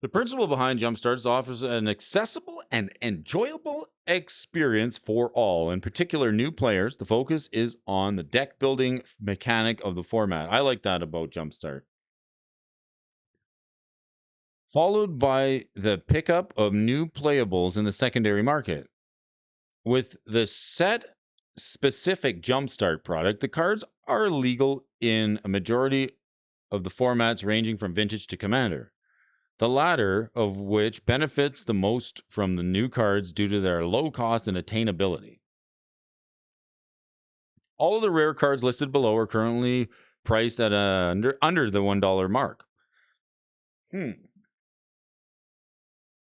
The principle behind Jumpstarts offers an accessible and enjoyable experience for all, in particular new players. The focus is on the deck building mechanic of the format. I like that about Jumpstart. Followed by the pickup of new playables in the secondary market. With the set specific Jumpstart product, the cards are legal in a majority of the formats ranging from Vintage to Commander, the latter of which benefits the most from the new cards due to their low cost and attainability. All of the rare cards listed below are currently priced at under the $1 mark.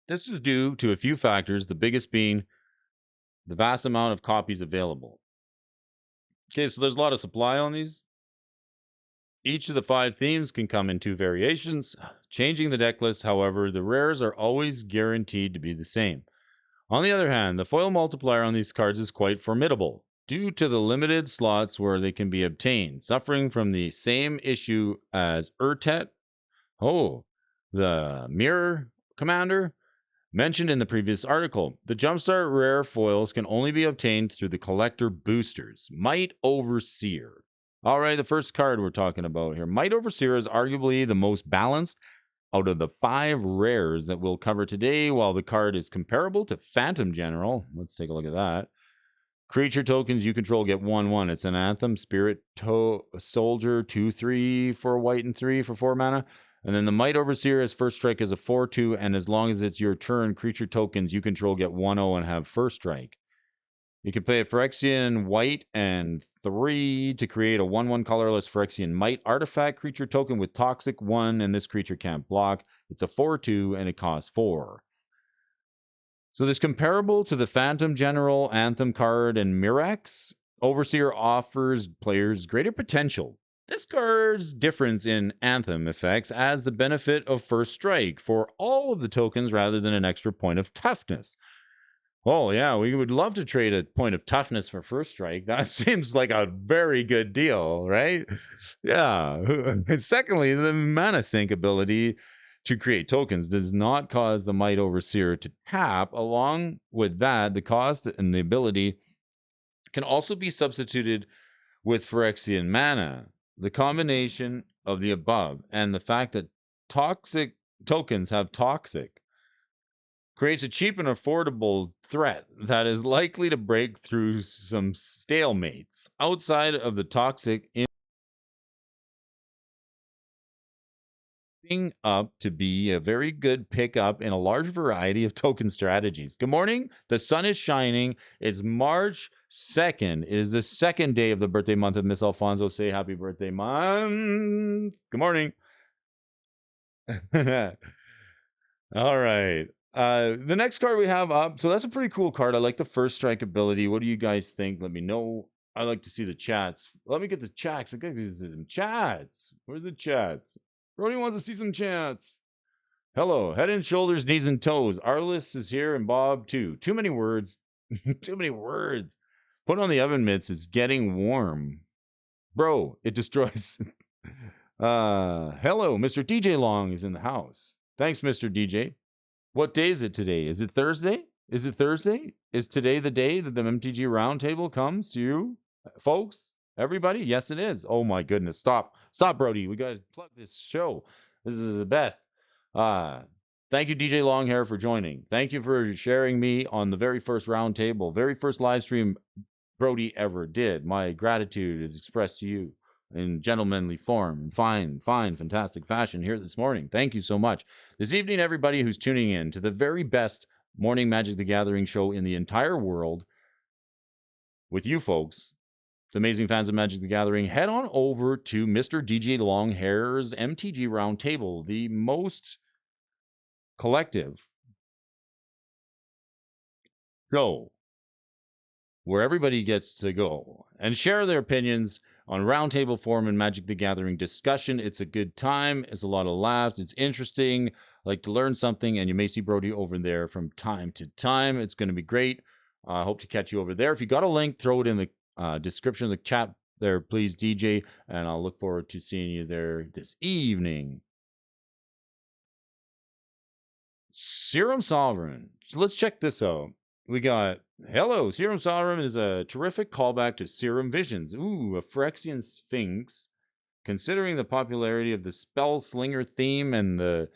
This is due to a few factors, the biggest being the vast amount of copies available. Okay, so there's a lot of supply on these. Each of the 5 themes can come in 2 variations. Changing the deck list, however, the rares are always guaranteed to be the same. On the other hand, the foil multiplier on these cards is quite formidable, due to the limited slots where they can be obtained, suffering from the same issue as Urtet, the Mirror Commander, mentioned in the previous article. The Jumpstart rare foils can only be obtained through the collector boosters. Might Overseer. All right, the first card we're talking about here. Might Overseer is arguably the most balanced out of the 5 rares that we'll cover today. While the card is comparable to Phantom General, let's take a look at that. Creature tokens you control get 1/1. It's an Anthem, Spirit Soldier, 2/3 for white and 3 for 4 mana. And then the Might Overseer as first strike is a 4/2, and as long as it's your turn, creature tokens you control get 1/0 and have first strike. You can play a Phyrexian white and 3 to create a 1/1 colorless Phyrexian Might artifact creature token with Toxic 1, and this creature can't block. It's a 4/2 and it costs 4. So this comparable to the Phantom General, Anthem card, and Mirax, Overseer offers players greater potential. This card's difference in Anthem effects adds the benefit of first strike for all of the tokens rather than an extra point of toughness. Oh, yeah, we would love to trade a point of toughness for first strike. That seems like a very good deal, right? Yeah. Secondly, the mana sink ability to create tokens does not cause the Might Overseer to tap. Along with that, the cost and the ability can also be substituted with Phyrexian mana. The combination of the above and the fact that toxic tokens have toxic creates a cheap and affordable threat that is likely to break through some stalemates outside of the toxic up to be a very good pickup in a large variety of token strategies. Good morning. The sun is shining. It's March 2nd. It is the second day of the birthday month of Miss Alfonso. Say happy birthday month. Good morning. All right. The next card we have up. So that's a pretty cool card. I like the first strike ability. What do you guys think? Let me know. I like to see the chats. Let me get the chats. I got to see some chats. Where's the chats? Brody wants to see some chats. Hello, head and shoulders, knees and toes. Arliss is here and Bob too. Too many words. Too many words. Put on the oven mitts. It's getting warm. Bro, it destroys. Hello, Mr. DJ Long is in the house. Thanks, Mr. DJ. What day is it today? Is it Thursday? Is it Thursday? Is today the day that the MTG Roundtable comes to you, folks? Everybody? Yes, it is. Oh my goodness. Stop. Stop, Brody. We got to plug this show. This is the best. Thank you, DJ Longhair, for joining. Thank you for sharing me on the very first roundtable, very first live stream Brody ever did. My gratitude is expressed to you in gentlemanly form, fine, fantastic fashion here this morning. Thank you so much. This evening, everybody who's tuning in to the very best morning Magic the Gathering show in the entire world with you folks, the amazing fans of Magic the Gathering, head on over to Mr. DJ Longhair's MTG Roundtable, the most collective show where everybody gets to go and share their opinions on roundtable forum and Magic the Gathering discussion. It's a good time. It's a lot of laughs. It's interesting. I like to learn something, and you may see Brody over there from time to time. It's going to be great. I hope to catch you over there. If you got a link, throw it in the description of the chat there, please, DJ, and I'll look forward to seeing you there this evening. Serum Sovereign. So let's check this out. We got hello. Serum Sovereign is a terrific callback to Serum Visions. Ooh, a Phyrexian Sphinx. Considering the popularity of the Spell Slinger theme and the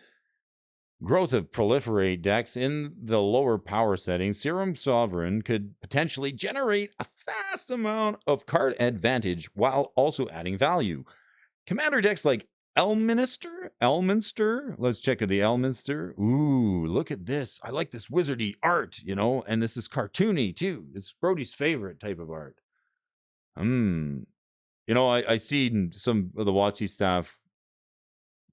growth of proliferate decks in the lower power settings, Serum Sovereign could potentially generate a vast amount of card advantage while also adding value. Commander decks like Elminster. Let's check out the Elminster. Ooh, look at this. I like this wizardy art, and this is cartoony too. It's Brody's favorite type of art. I see some of the WotC staff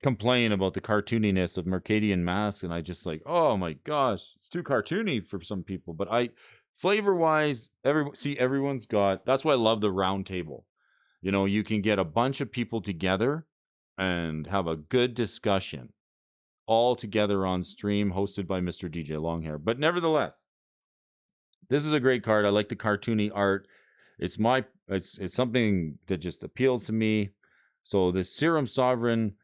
complain about the cartooniness of Mercadian Mask, and I just like, oh my gosh, it's too cartoony for some people. But flavor wise, everyone's got. That's why I love the round table. You can get a bunch of people together and have a good discussion all together on stream, hosted by Mr. DJ Longhair. But nevertheless, this is a great card. I like the cartoony art. It's something that just appeals to me. So this Serum Sovereign,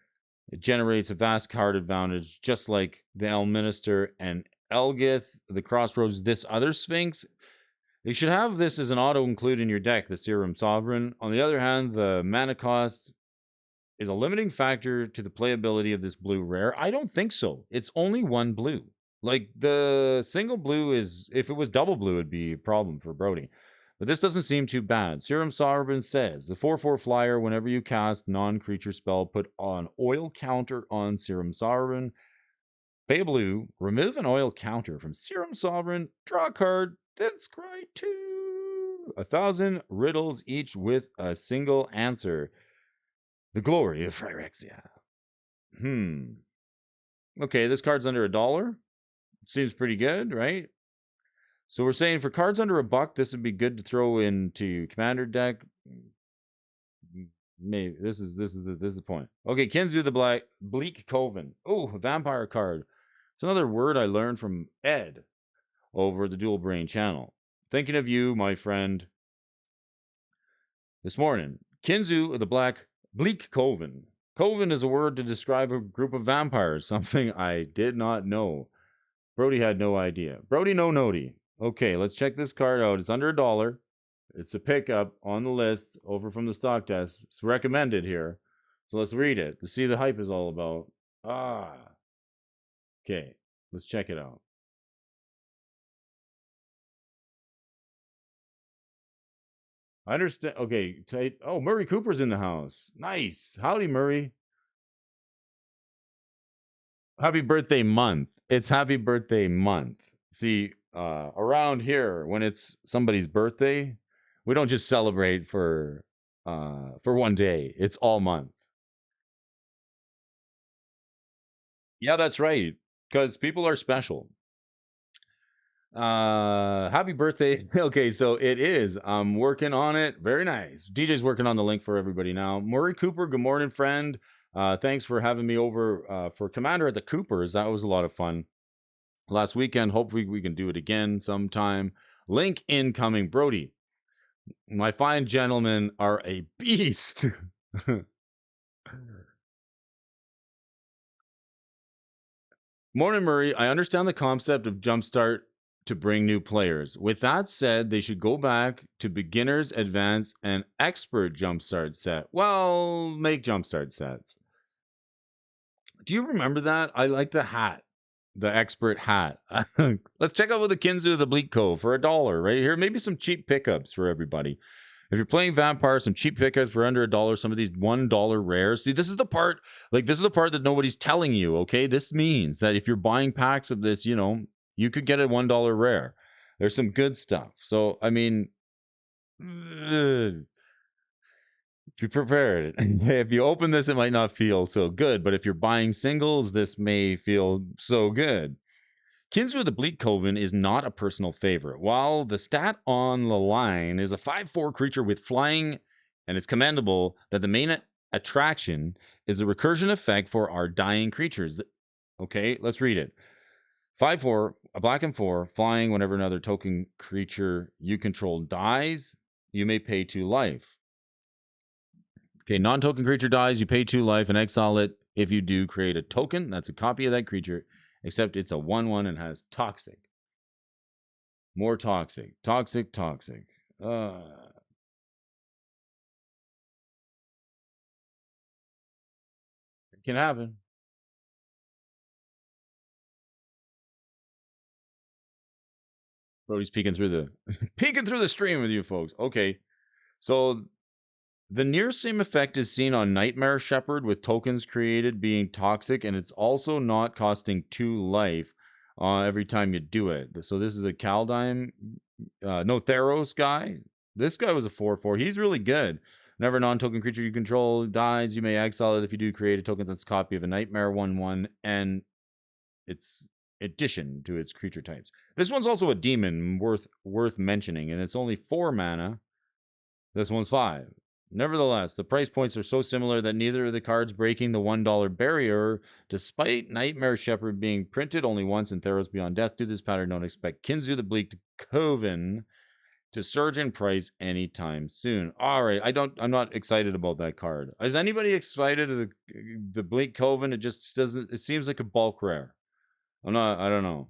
it generates a vast card advantage, just like the Elminster and Elgith, the Crossroads, this other Sphinx. You should have this as an auto include in your deck, the Serum Sovereign. On the other hand, the mana cost is a limiting factor to the playability of this blue rare. I don't think so. It's only one blue. Like the single blue is, if it was double blue, it'd be a problem for Brody. But this doesn't seem too bad. Serum Sovereign says the 4/4 flyer, whenever you cast non-creature spell, put an oil counter on Serum Sovereign. Pay a blue, remove an oil counter from Serum Sovereign, draw a card, then scry 1,000 riddles each with a single answer. The glory of Phyrexia. Okay, this card's under $1. Seems pretty good, right? So we're saying for cards under $1, this would be good to throw into commander deck. Maybe this is the point. Okay, Kinzu the Bleak Coven. Oh, a vampire card. It's another word I learned from Ed over the Dual Brain channel. Thinking of you, my friend, this morning. Kinzu the Bleak Coven. Coven is a word to describe a group of vampires, something I did not know. Brody had no idea. Brody no noti. Okay, let's check this card out. It's under $1. It's a pickup on the list over from the stock desk. It's recommended here. So let's read it to see the hype is all about. Okay, let's check it out. I understand. Okay, oh, Murray Cooper's in the house. Nice. Howdy, Murray. Happy birthday month. It's happy birthday month. See, around here, when it's somebody's birthday, we don't just celebrate for one day. It's all month. Yeah, that's right. Because people are special. Happy birthday. Okay, so it is. I'm working on it. Very nice. DJ's working on the link for everybody now. Murray Cooper, good morning, friend. Thanks for having me over for Commander at the Coopers. That was a lot of fun last weekend. Hopefully we can do it again sometime. Link incoming. Brody, my fine gentlemen are a beast. Morning, Murray. I understand the concept of Jumpstart to bring new players. With that said, they should go back to beginners, advanced, and expert Jumpstart set. Well, make Jumpstart sets. Do you remember that? I like the hat, the expert hat. Let's check out with the Kinzu the Bleak Cove for $1 right here. Maybe some cheap pickups for everybody. If you're playing Vampire, some cheap pickups for under $1, some of these $1 rares. See, this is the part, this is the part that nobody's telling you, okay? This means that if you're buying packs of this, you could get a $1 rare. There's some good stuff. So, I mean, be prepared. If you open this, it might not feel so good, but if you're buying singles, this may feel so good. Kinzu the Bleak Coven is not a personal favorite. While the stat on the line is a 5/4 creature with flying, and it's commendable that the main attraction is the recursion effect for our dying creatures. Okay, let's read it. 5/4, a black and 4, flying whenever another token creature you control dies, you may pay 2 life. Okay, non-token creature dies, you pay 2 life and exile it. If you do, create a token that's a copy of that creature, except it's a 1/1 and has toxic. More toxic. Toxic, toxic. It can happen. Brody's peeking through the peeking through the stream with you folks. Okay. So the near same effect is seen on Nightmare Shepherd with tokens created being toxic, and it's also not costing 2 life every time you do it. So this is a Kaldheim, no Theros guy. This guy was a 4/4. He's really good. Whenever a non-token creature you control dies, you may exile it. If you do, create a token that's a copy of a Nightmare 1/1, and its addition to its creature types. This one's also a demon worth mentioning, and it's only 4 mana. This one's 5. Nevertheless, the price points are so similar that neither of the cards breaking the $1 barrier, despite Nightmare Shepherd being printed only once in Theros Beyond Death. Due to this pattern, don't expect Kinzu the Bleak Coven to surge in price anytime soon. All right, I'm not excited about that card. Is anybody excited of the Bleak Coven? It just doesn't. It seems like a bulk rare. I don't know.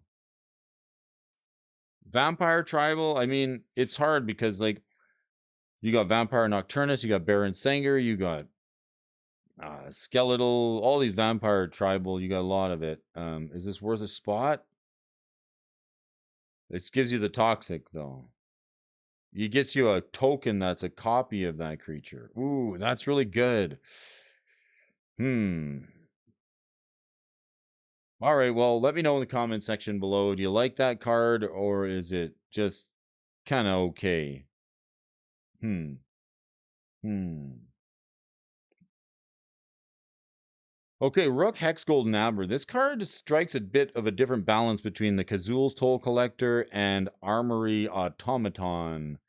Vampire Tribal. I mean, it's hard because like you got Vampire Nocturnus, you got Baron Sanger, you got Skeletal, all these Vampire Tribal. You got a lot of it. Is this worth a spot? This gives you the toxic though. It gets you a token that's a copy of that creature. Ooh, that's really good. All right, well, let me know in the comment section below. Do you like that card or is it just kind of okay? Hmm. Okay, Rook Hex Golden Amber. This card strikes a bit of a different balance between the Kazul's Toll Collector and Armory Automaton.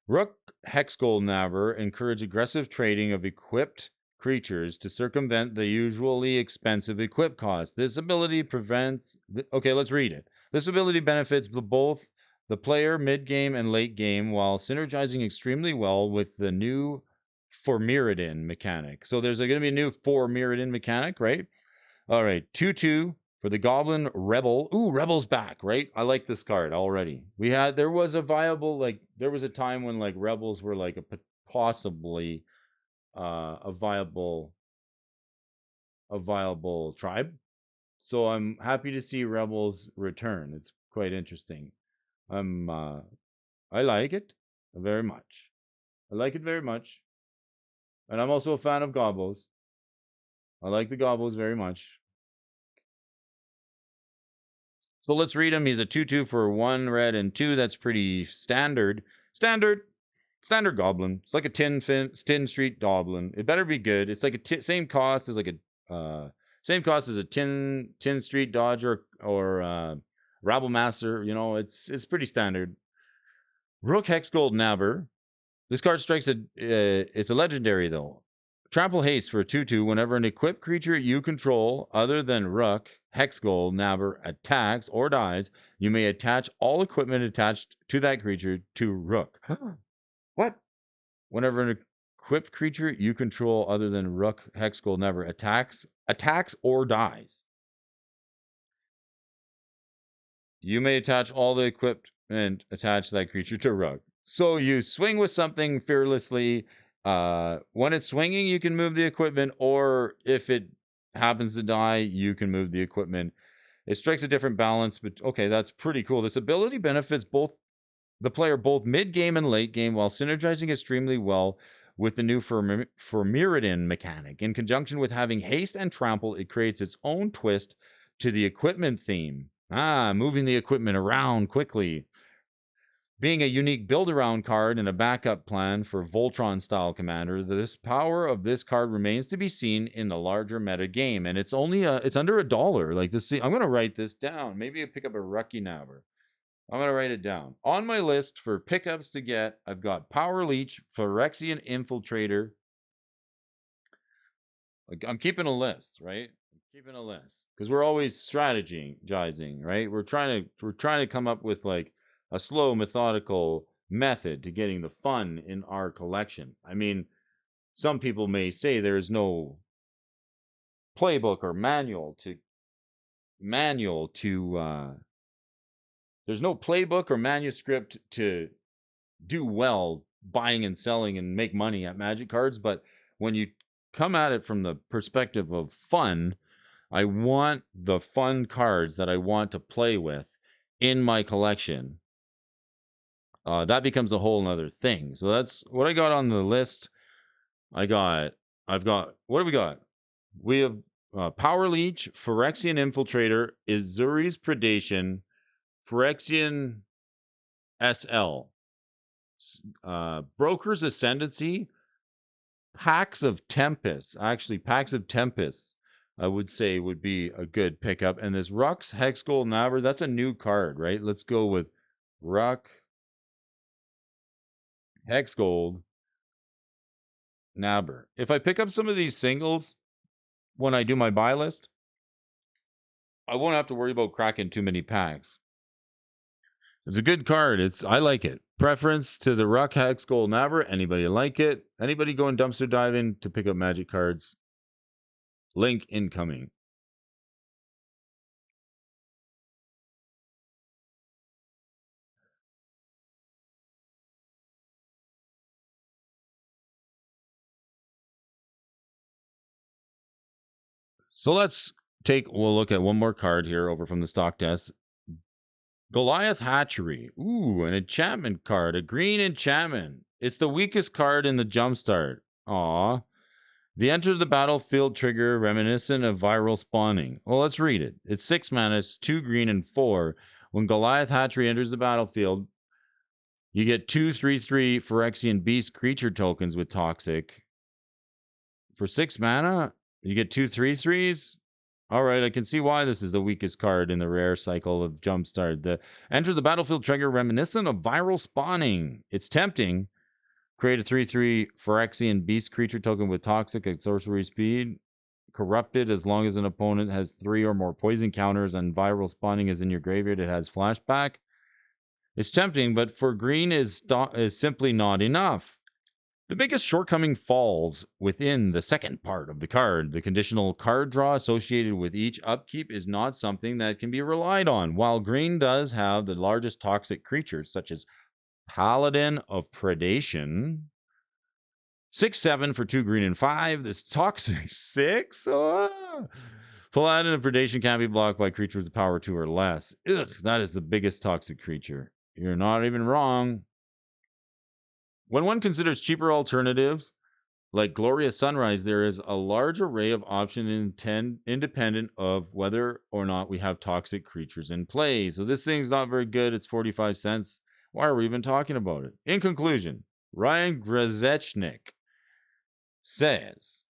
Rook Hex Golden Amber encourage aggressive trading of equipped creatures to circumvent the usually expensive equip cost. This ability prevents... Okay, let's read it. This ability benefits both the player mid-game and late-game while synergizing extremely well with the new Formiridin mechanic. So there's going to be a new Formiridin mechanic, right? All right, 2/2 for the Goblin Rebel. Ooh, Rebel's back, right? I like this card already. There was a viable, like, there was a time when, like, Rebels were, like, possibly a viable tribe. So I'm happy to see Rebels return. It's quite interesting. I like it very much. I like it very much. And I'm also a fan of Gobos. I like the Gobos very much. So let's read him. He's a 2/2 for 1 red and 2. That's pretty standard. Standard goblin. It's like a tin street goblin. It better be good. It's like a same cost as like a same cost as a tin street dodger or rabble master. You know, it's pretty standard. Rook Hex Gold Nabber. This card strikes it's a legendary though. Trample haste for a 2/2 whenever an equipped creature you control other than Rook, Hexgold, Nabber attacks or dies, you may attach all equipment attached to that creature to Rook. What? Whenever an equipped creature you control other than Rook, Hexgold, Nabber attacks or dies, you may attach all the equipment attached to that creature to Rook. So you swing with something fearlessly. When it's swinging, you can move the equipment, or if it happens to die, you can move the equipment. It strikes a different balance, but okay, that's pretty cool. This ability benefits the player both mid-game and late game while synergizing extremely well with the new Formiridin mechanic. In conjunction with having haste and trample, it creates its own twist to the equipment theme. Moving the equipment around quickly. Being a unique build-around card and a backup plan for Voltron-style commander, this power of this card remains to be seen in the larger meta game, and it's only it's under $1. Like this, I'm gonna write this down. Maybe I pick up a Rucky Nabber. I'm gonna write it down on my list for pickups to get. I've got Power Leech, Phyrexian Infiltrator. Like, I'm keeping a list, right? I'm keeping a list because we're always strategizing, right? We're trying to come up with like a slow, methodical method to getting the fun in our collection. I mean, some people may say there is no playbook or there's no playbook or manuscript to do well buying and selling and make money at Magic cards. But when you come at it from the perspective of fun, I want the fun cards that I want to play with in my collection. That becomes a whole nother thing. So that's what I got on the list. I've got, what do we got? We have Power Leech, Phyrexian Infiltrator, Izuri's Predation, Phyrexian SL, Broker's Ascendancy, Packs of Tempest. Actually, Packs of Tempest, I would say, would be a good pickup. And this Rux Hexgold Nabber, that's a new card, right? Let's go with Ruck Hexgold Nabber. If I pick up some of these singles when I do my buy list, I won't have to worry about cracking too many packs. It's a good card. I like it. Preference to the Ruck Hexgold Nabber. Anybody like it? Anybody going dumpster diving to pick up Magic cards? Link incoming. So we'll look at one more card here over from the stock test. Goliath Hatchery. Ooh, an enchantment card. A green enchantment. It's the weakest card in the jumpstart. Aw. The enter the battlefield trigger reminiscent of viral spawning. Well, let's read it. It's 6 mana, it's 2 green and 4. When Goliath Hatchery enters the battlefield, you get 2/3/3 Phyrexian Beast creature tokens with Toxic. For 6 mana, you get 2/3/3s. All right, I can see why this is the weakest card in the rare cycle of Jumpstart. The enter the battlefield trigger reminiscent of viral spawning. It's tempting. Create a 3/3 Phyrexian Beast creature token with Toxic at sorcery speed. Corrupted as long as an opponent has 3 or more poison counters and viral spawning is in your graveyard. It has flashback. It's tempting, but for green is simply not enough. The biggest shortcoming falls within the second part of the card. The conditional card draw associated with each upkeep is not something that can be relied on. While green does have the largest toxic creatures, such as Paladin of Predation, 6/7 for 2 green and 5. This toxic 6. Paladin of Predation can't be blocked by creatures with power 2 or less. Ugh, that is the biggest toxic creature. You're not even wrong. When one considers cheaper alternatives, like Glorious Sunrise, there is a large array of options independent of whether or not we have toxic creatures in play. So this thing's not very good. It's 45 cents. Why are we even talking about it? In conclusion, Ryan Grezechnik says,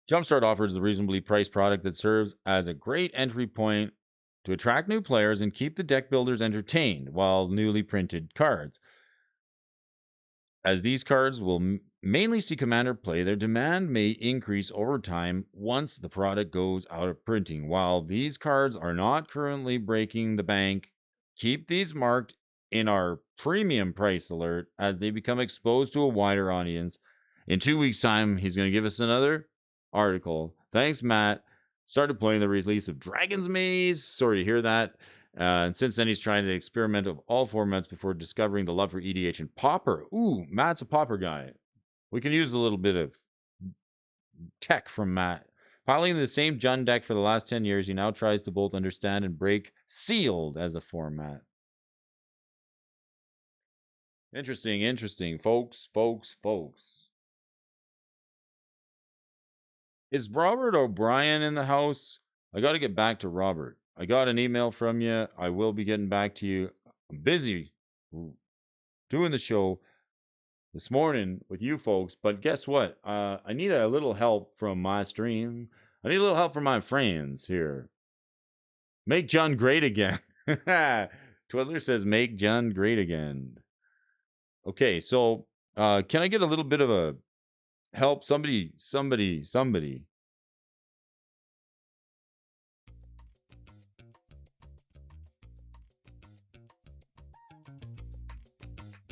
Jumpstart offers a reasonably priced product that serves as a great entry point to attract new players and keep the deck builders entertained while newly printed cards. As these cards will mainly see Commander play, their demand may increase over time once the product goes out of printing. While these cards are not currently breaking the bank, keep these marked in our premium price alert as they become exposed to a wider audience. In 2 weeks' time, he's going to give us another article. Thanks, Matt. Started playing the release of Dragon's Maze. Sorry to hear that. And since then, he's trying to experiment with all formats before discovering the love for EDH and Pauper. Ooh, Matt's a Pauper guy. We can use a little bit of tech from Matt. Piloting the same Jund deck for the last 10 years, he now tries to both understand and break Sealed as a format. Interesting, folks. Is Robert O'Brien in the house? I got to get back to Robert. I got an email from you. I will be getting back to you. I'm busy doing the show this morning with you folks, but guess what? I need a little help from my stream. I need a little help from my friends here. Make John great again. Twiddler says, make John great again. Okay, so can I get a little bit of a help? Somebody.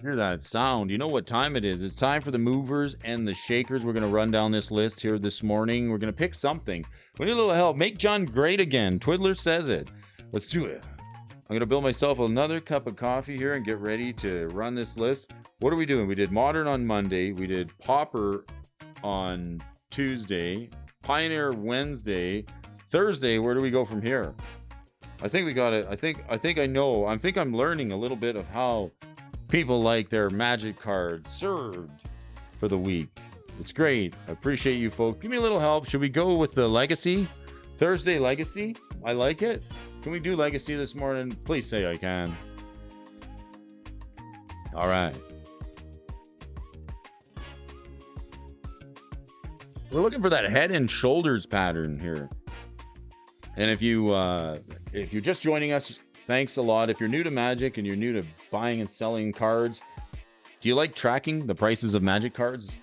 Hear that sound. You know what time it is. It's time for the movers and the shakers. We're going to run down this list here this morning. We're going to pick something. We need a little help. Make John great again. Twiddler says it. Let's do it. I'm going to build myself another cup of coffee here and get ready to run this list. What are we doing? We did Modern on Monday. We did Pauper on Tuesday. Pioneer Wednesday. Thursday, where do we go from here? I think we got it. I think I know. I think I'm learning a little bit of how people like their magic cards served for the week. It's great. I appreciate you folks. Give me a little help. Should we go with the Legacy? Thursday Legacy? I like it. Can we do Legacy this morning? Please say I can. All right. We're looking for that head and shoulders pattern here. And if you're just joining us, thanks a lot. If you're new to Magic and you're new to buying and selling cards, do you like tracking the prices of Magic cards?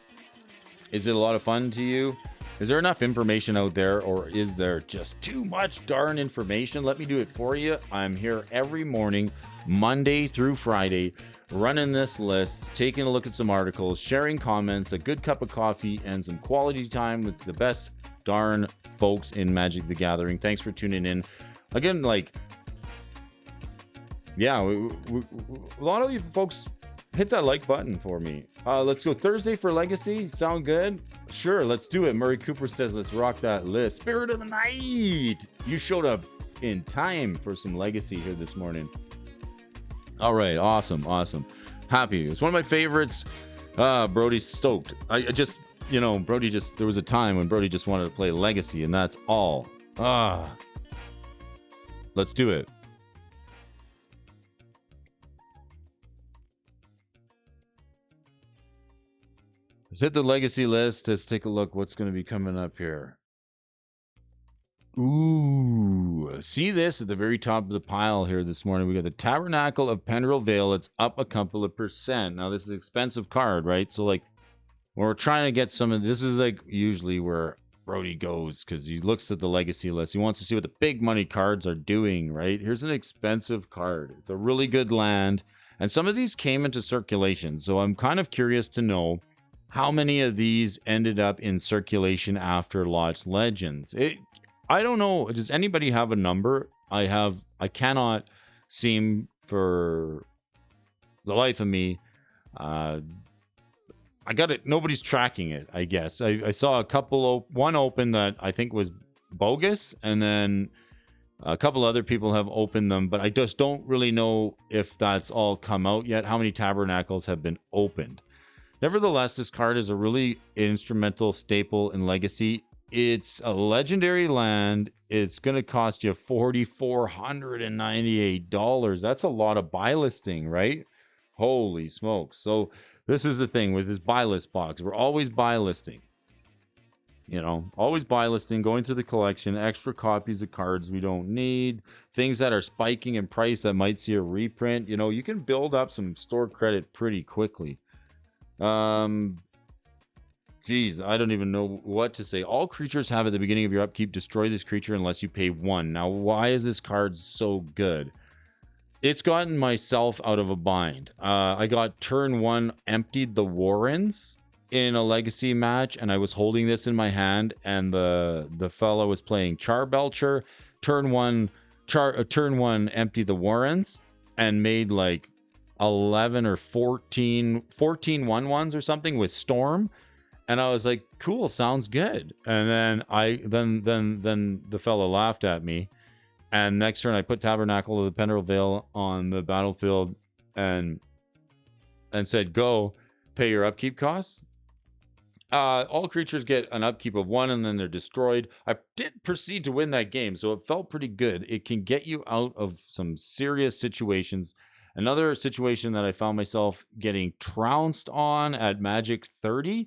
Is it a lot of fun to you? Is there enough information out there, or is there just too much darn information? Let me do it for you. I'm here every morning, Monday through Friday, running this list, taking a look at some articles, sharing comments, a good cup of coffee, and some quality time with the best darn folks in Magic the Gathering. Thanks for tuning in. Again, a lot of you folks hit that like button for me. Let's go Thursday for Legacy. Sound good? Sure, let's do it. Murray Cooper says let's rock that list. Spirit of the Night. You showed up in time for some Legacy here this morning. All right, awesome. Happy. It's one of my favorites. Brody's stoked. Brody there was a time when Brody just wanted to play Legacy, and that's all. Let's do it. Let's hit the Legacy list. Let's take a look what's going to be coming up here. Ooh, see this at the very top of the pile here this morning. We got the Tabernacle of Penderel Vale. It's up a couple of percent. Now, this is an expensive card, right? So, when we're trying to get some of this is usually where Brody goes because he looks at the Legacy list. He wants to see what the big money cards are doing, right? Here's an expensive card. It's a really good land. And some of these came into circulation. So I'm kind of curious to know how many of these ended up in circulation after Lost Legends. I don't know. Does anybody have a number? I cannot seem for the life of me. I got it. Nobody's tracking it, I guess. I saw one open that I think was bogus, and then a couple other people have opened them, but I just don't really know if that's all come out yet. How many tabernacles have been opened? Nevertheless, this card is a really instrumental staple in Legacy. It's a legendary land. It's going to cost you $4,498. That's a lot of buy listing, right? Holy smokes. So this is the thing with this buy list box. We're always buy listing. Always buy listing, going through the collection, extra copies of cards we don't need, things that are spiking in price that might see a reprint. You can build up some store credit pretty quickly. Geez, I don't even know what to say. All creatures have at the beginning of your upkeep, destroy this creature unless you pay 1. Now, why is this card so good? It's gotten myself out of a bind. I got turn 1 emptied the Warrens in a Legacy match, and I was holding this in my hand, and the fellow was playing Charbelcher. Turn 1 emptied the Warrens and made 11 or 14 1/1s or something with Storm, and I was like, cool, sounds good. And then then the fellow laughed at me, and next turn I put Tabernacle of the Penderel Vale on the battlefield and said, go pay your upkeep costs. All creatures get an upkeep of 1 and then they're destroyed. I did proceed to win that game, so it felt pretty good. It can get you out of some serious situations. Another situation that I found myself getting trounced on at Magic 30.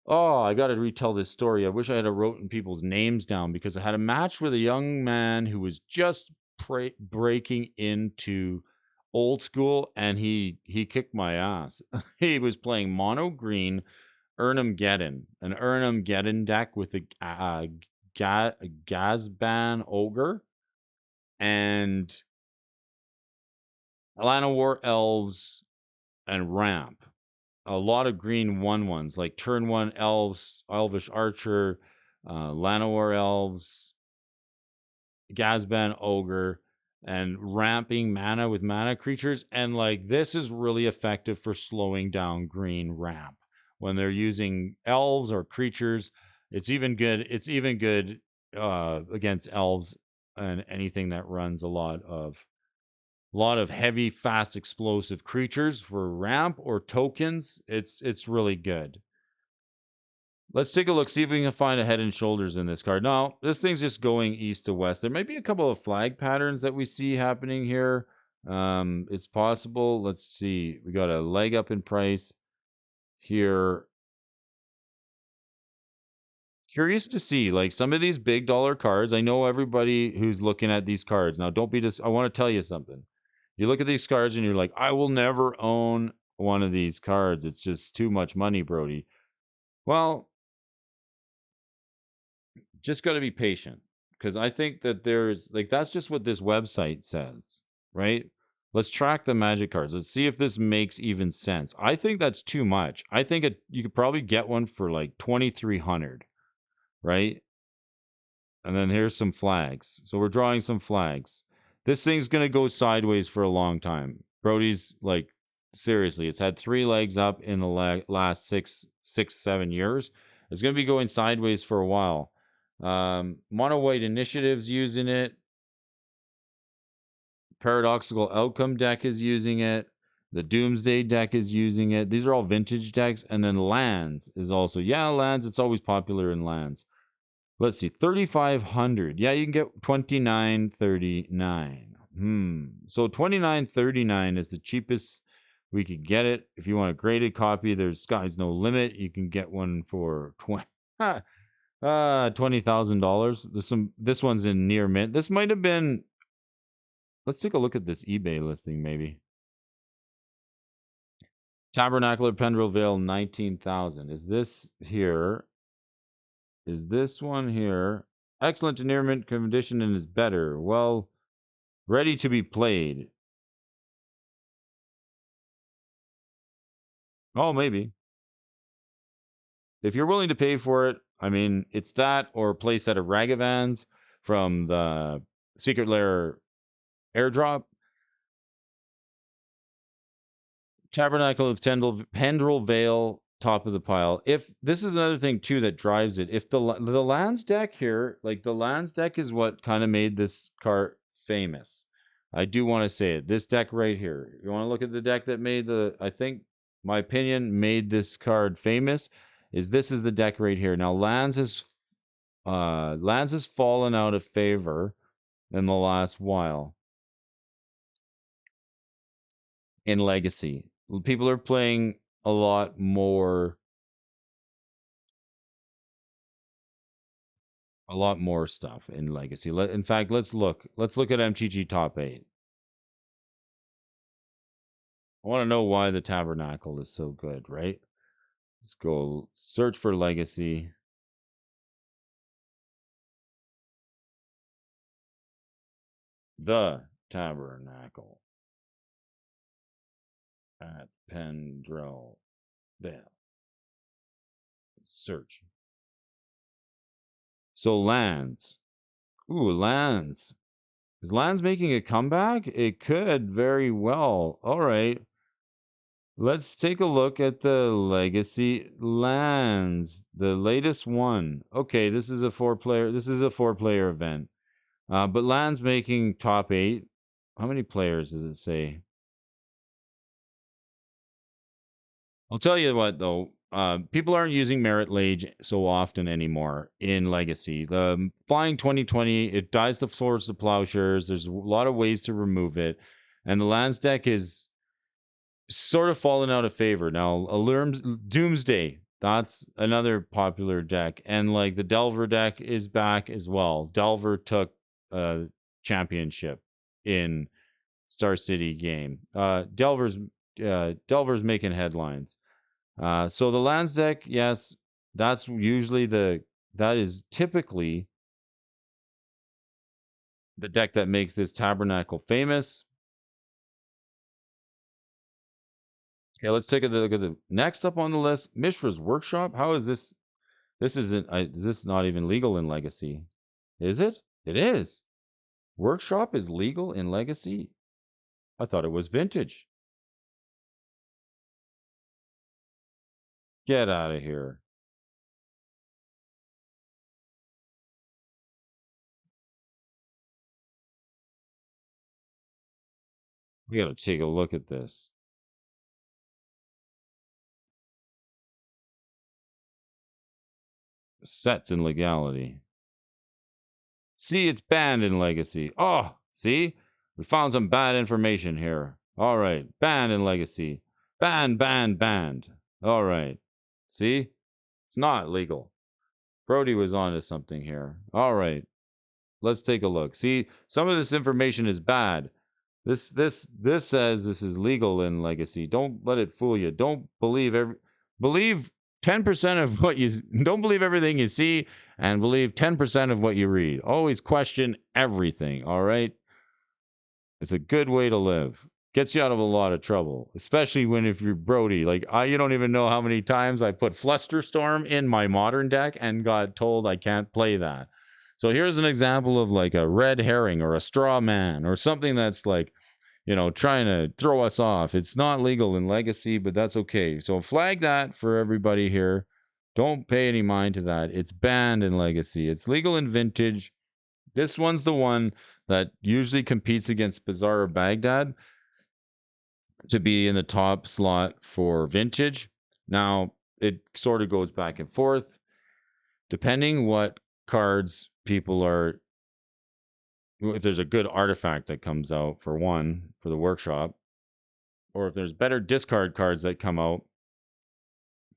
Oh, I got to retell this story. I wish I had written people's names down because I had a match with a young man who was just breaking into old school, and he kicked my ass. He was playing mono green Urnum-Geddon, an Urnum-Geddon deck with a Gazban Ogre and Atlanta War Elves and ramp. A lot of green 1/1s, like turn 1 elves, Elvish Archer, Llanowar Elves, Gazban Ogre, and ramping mana with mana creatures. And like this is really effective for slowing down green ramp when they're using elves or creatures. It's even good. It's even good against elves and anything that runs a lot of heavy, fast, explosive creatures for ramp or tokens. It's really good. Let's take a look, see if we can find a head and shoulders in this card. No, this thing's just going east to west. There might be a couple of flag patterns that we see happening here. It's possible. Let's see. We got a leg up in price here. Curious to see, like, some of these big dollar cards. I know everybody who's looking at these cards. Now, don't be just, I want to tell you something. You look at these cards and you're like, I will never own one of these cards. It's just too much money, Brody. Well, just got to be patient because I think that there's like that's just what this website says, right? Let's track the magic cards. Let's see if this makes even sense. I think that's too much. I think you could probably get one for like 2,300, right? And then here's some flags. So we're drawing some flags. This thing's gonna go sideways for a long time. Brody's like seriously, it's had 3 legs up in the last 7 years. It's gonna be going sideways for a while. Mono White Initiative's using it. Paradoxical Outcome deck is using it. The Doomsday deck is using it. These are all vintage decks. And then Lands is also, yeah, Lands. It's always popular in Lands. Let's see, 3,500. Yeah, you can get 29.39. So 29.39 is the cheapest we could get it. If you want a graded copy, there's sky's no limit. You can get one for $20,000. This one's in near mint. This might have been. Let's take a look at this eBay listing, maybe. Tabernacle Pendrell Vale, 19,000. Is this here? Is this one here? Excellent to near mint condition and is better. Well, ready to be played. Oh, maybe. If you're willing to pay for it, I mean, it's that or a play set of Ragavans from the Secret Lair airdrop. Tabernacle of Pendrell Vale, top of the pile. If this is another thing too that drives it, if the lands deck here, like the lands deck is what kind of made this card famous. I do want to say it. This deck right here. You want to look at the deck that made I think, my opinion, made this card famous. This is the deck right here. Now lands has fallen out of favor in the last while in Legacy. People are playing a lot more stuff in Legacy. In fact, let's look at MTG Top 8. I want to know why the Tabernacle is so good, right? Let's go search for Legacy. The Tabernacle at Pendrell Vale. Search. So lands. Ooh, lands. Is lands making a comeback? It could very well. All right. Let's take a look at the Legacy lands, the latest one. Okay, this is a 4-player event. But lands making top 8. How many players does it say? I'll tell you what though, people aren't using Merit Lage so often anymore in Legacy. The Flying 2020, it dies the Swords to Plowshares. There's a lot of ways to remove it, and the lands deck is sort of fallen out of favor. Now, Doomsday, that's another popular deck. And like the Delver deck is back as well. Delver took a championship in Star City game. Delver's making headlines. So the lands deck, yes, that is typically the deck that makes this Tabernacle famous. Okay, let's take a look at the next up on the list. Mishra's Workshop. How is this? This isn't. Is this not even legal in Legacy? Is it? It is. Workshop is legal in Legacy. I thought it was Vintage. Get out of here. We got to take a look at this. Sets in legality. See, it's banned in Legacy. Oh, see? We found some bad information here. All right. Banned in Legacy. Banned. All right. See? It's not legal. Brody was onto something here. All right. Let's take a look. See, some of this information is bad. This says this is legal in Legacy. Don't let it fool you. Don't believe 10% of what you don't believe everything you see, and believe 10% of what you read. Always question everything, all right? It's a good way to live. Gets you out of a lot of trouble, especially when if you're Brody. Like you don't even know how many times I put Flusterstorm in my modern deck and got told I can't play that. So here's an example of like a red herring or a straw man or something that's like, trying to throw us off. It's not legal in Legacy, but that's okay. So flag that for everybody here. Don't pay any mind to that. It's banned in Legacy. It's legal in Vintage. This one's the one that usually competes against Bazaar or Baghdad to be in the top slot for Vintage. Now, it sort of goes back and forth depending what cards people are. If there's a good artifact that comes out for the workshop, or if there's better discard cards that come out,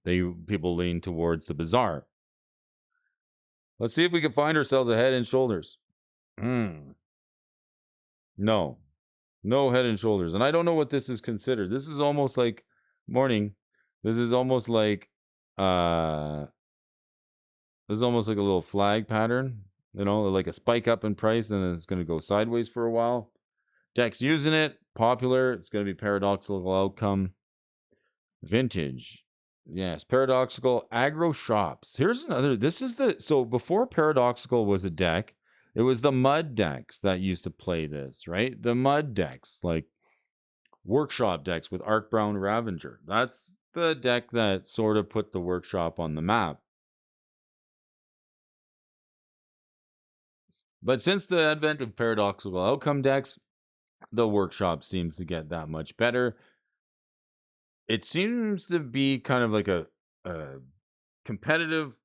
people lean towards the Bazaar. Let's see if we can find ourselves a Head and Shoulders. No, no Head and Shoulders, and I don't know what this is considered. This is almost like morning. This is almost like this is almost like a little flag pattern. Like a spike up in price, and then it's going to go sideways for a while. Decks using it, popular. It's going to be paradoxical outcome. Vintage. Yes, paradoxical aggro shops. Here's another. So before paradoxical was a deck, it was the mud decks that used to play this, right? The mud decks, like workshop decks with Arc Brown Ravager. That's the deck that sort of put the workshop on the map. But since the advent of paradoxical outcome decks, the workshop seems to get that much better. It seems to be kind of like a competitive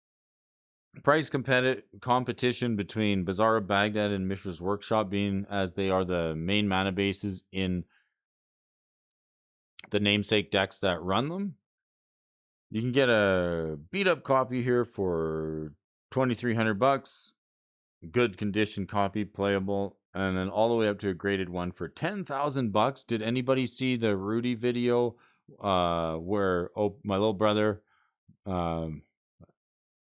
competition between Bazaar of Baghdad and Mishra's Workshop, being as they are the main mana bases in the namesake decks that run them. You can get a beat up copy here for $2,300. Good condition copy, playable, and then all the way up to a graded one for $10,000. Did anybody see the Rudy video where my little brother no,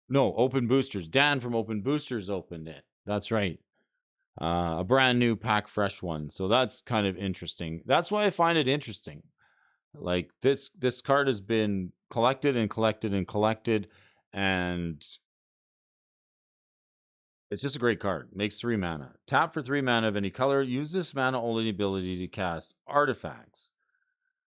Open Boosters. Dan from Open Boosters opened it. That's right. A brand new pack fresh one. So that's kind of interesting. That's why I find it interesting. Like this card has been collected and collected and collected, and it's just a great card. Makes 3 mana. Tap for 3 mana of any color. Use this mana only ability to cast artifacts.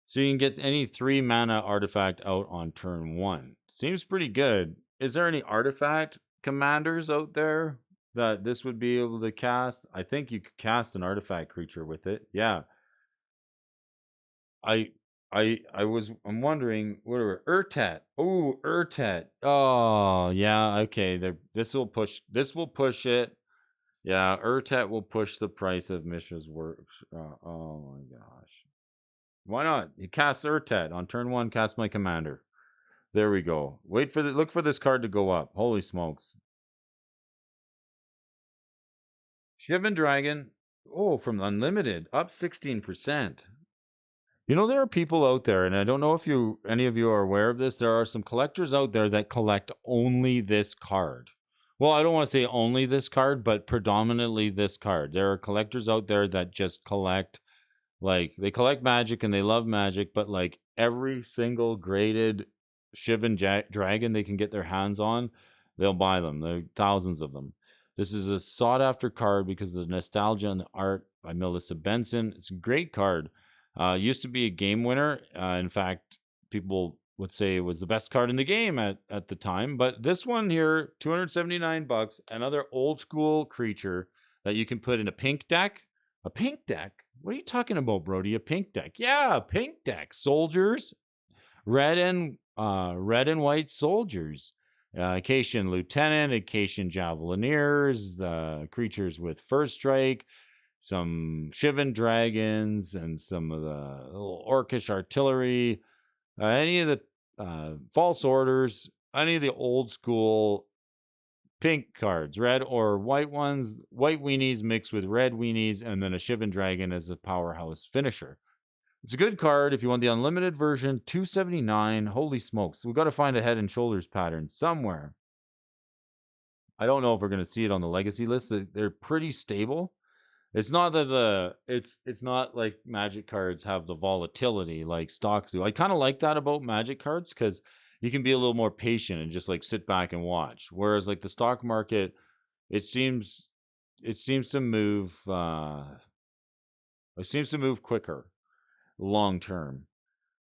So you can get any 3 mana artifact out on turn 1. Seems pretty good. Is there any artifact commanders out there that this would be able to cast? I think you could cast an artifact creature with it. Yeah. I'm wondering what are Urtet. Oh, Urtet. Oh, yeah, okay. This will push it. Yeah, Urtet will push the price of Mishra's work. Oh my gosh. Why not? You cast Urtet on turn 1, cast my commander. There we go. Look for this card to go up. Holy smokes. Shivan Dragon. Oh, from Unlimited, up 16%. There are people out there, and I don't know if any of you are aware of this. There are some collectors out there that collect only this card. Well, I don't want to say only this card, but predominantly this card. There are collectors out there that just collect, like, they collect Magic and they love Magic, but like every single graded Shivan dragon they can get their hands on, they'll buy them. There are thousands of them. This is a sought after card because of the nostalgia and the art by Melissa Benson. It's a great card. Used to be a game winner. In fact, people would say it was the best card in the game at the time. But this one here, $279, another old school creature that you can put in a pink deck. A pink deck? What are you talking about, Brody? A pink deck? Yeah, a pink deck. Soldiers, red and white soldiers. Acacian Lieutenant, Acacian Javelineers, the creatures with first strike, some Shivan dragons, and some of the little orcish artillery. Any of the false orders, any of the old school pink cards, red or white ones, white weenies mixed with red weenies, and then a Shivan dragon as a powerhouse finisher. It's a good card if you want the unlimited version. $279. Holy smokes. We've got to find a head and shoulders pattern somewhere. I don't know if we're going to see it on the legacy list. They're pretty stable. It's not that it's not like Magic cards have the volatility like stocks do. I kind of like that about Magic cards because you can be a little more patient and just like sit back and watch. Whereas like the stock market, it seems it seems to move quicker long term.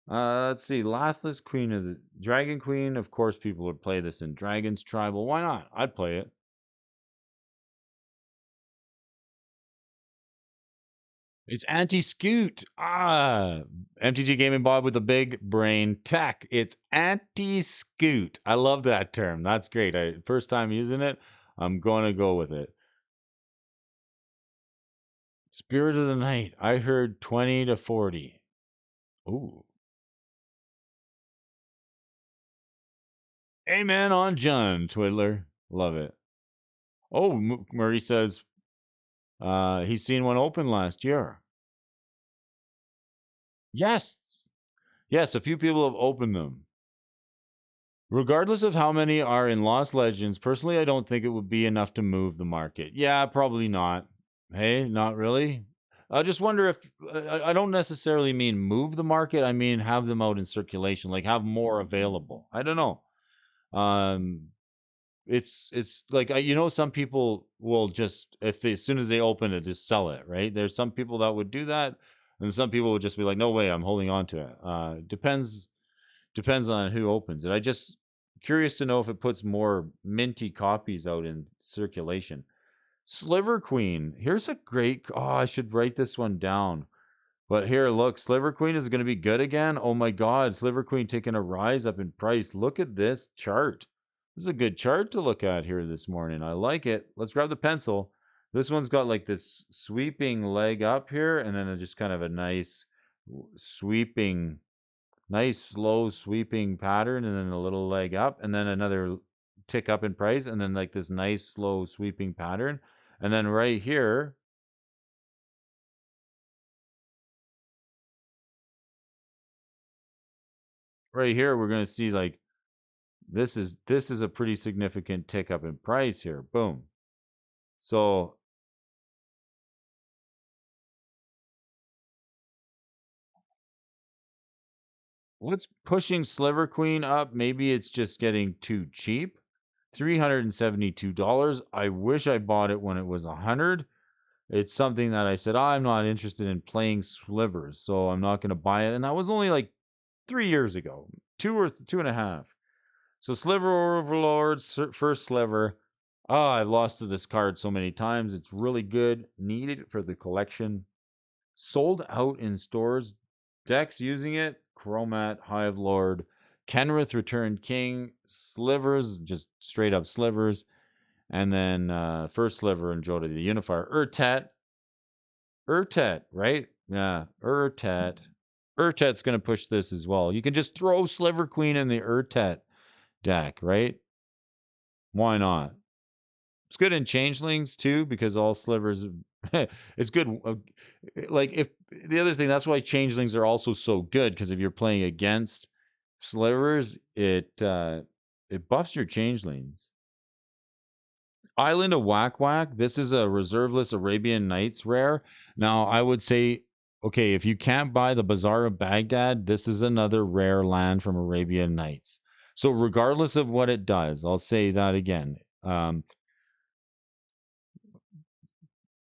Let's see. Lathless Queen of the Dragon Queen. Of course, people would play this in Dragon's Tribal. Why not? I'd play it. It's anti-scoot. MTG Gaming Bob with a big brain tech. It's anti-scoot. I love that term. That's great. First time using it. I'm going to go with it. Spirit of the Night. I heard 20 to 40. Ooh. Amen on John, Twiddler. Love it. Oh, Murray says he's seen one open last year. Yes. Yes, a few people have opened them. Regardless of how many are in Lost Legends, personally, I don't think it would be enough to move the market. Yeah, probably not. Hey, not really. I just wonder if I don't necessarily mean move the market. I mean have them out in circulation, like have more available. I don't know. Um, it's like some people will just if they as soon as they open it just sell it, right? There's some people that would do that, and some people would just be like, no way, I'm holding on to it. Depends on who opens it. I just curious to know if it puts more minty copies out in circulation. Sliver Queen. Here's a great. Oh, I should write this one down. But here, look, Sliver Queen is going to be good again. Oh my God, Sliver Queen taking a rise up in price. Look at this chart. This is a good chart to look at here this morning. I like it. Let's grab the pencil. This one's got like this sweeping leg up here, and then just kind of a nice sweeping, nice slow sweeping pattern, and then a little leg up, and then another tick up in price, and then like this nice slow sweeping pattern. And then right here, we're going to see like this is a pretty significant tick up in price here. Boom. So what's pushing Sliver Queen up? Maybe it's just getting too cheap. $372. I wish I bought it when it was 100. It's something that I said, I'm not interested in playing slivers, so I'm not going to buy it. And that was only like 3 years ago, 2 or 2.5. So Sliver Overlord's first sliver. Oh, I've lost to this card so many times. It's really good. Needed for the collection. Sold out in stores. Decks using it. Chromat, Hive Lord, Kenrith Returned King, Slivers, just straight up slivers. And then first sliver and Joda the Unifier. Urtet, right? Yeah, Urtet. Urtet's going to push this as well. You can just throw Sliver Queen in the Urtet deck, right? Why not? It's good in changelings too because all slivers. It's good. Like if the other thing, that's why changelings are also so good because if you're playing against slivers, it buffs your changelings. Island of Whack Whack. This is a reserveless Arabian Nights rare. Now I would say okay, if you can't buy the Bazaar of Baghdad, this is another rare land from Arabian Nights. So regardless of what it does, I'll say that again.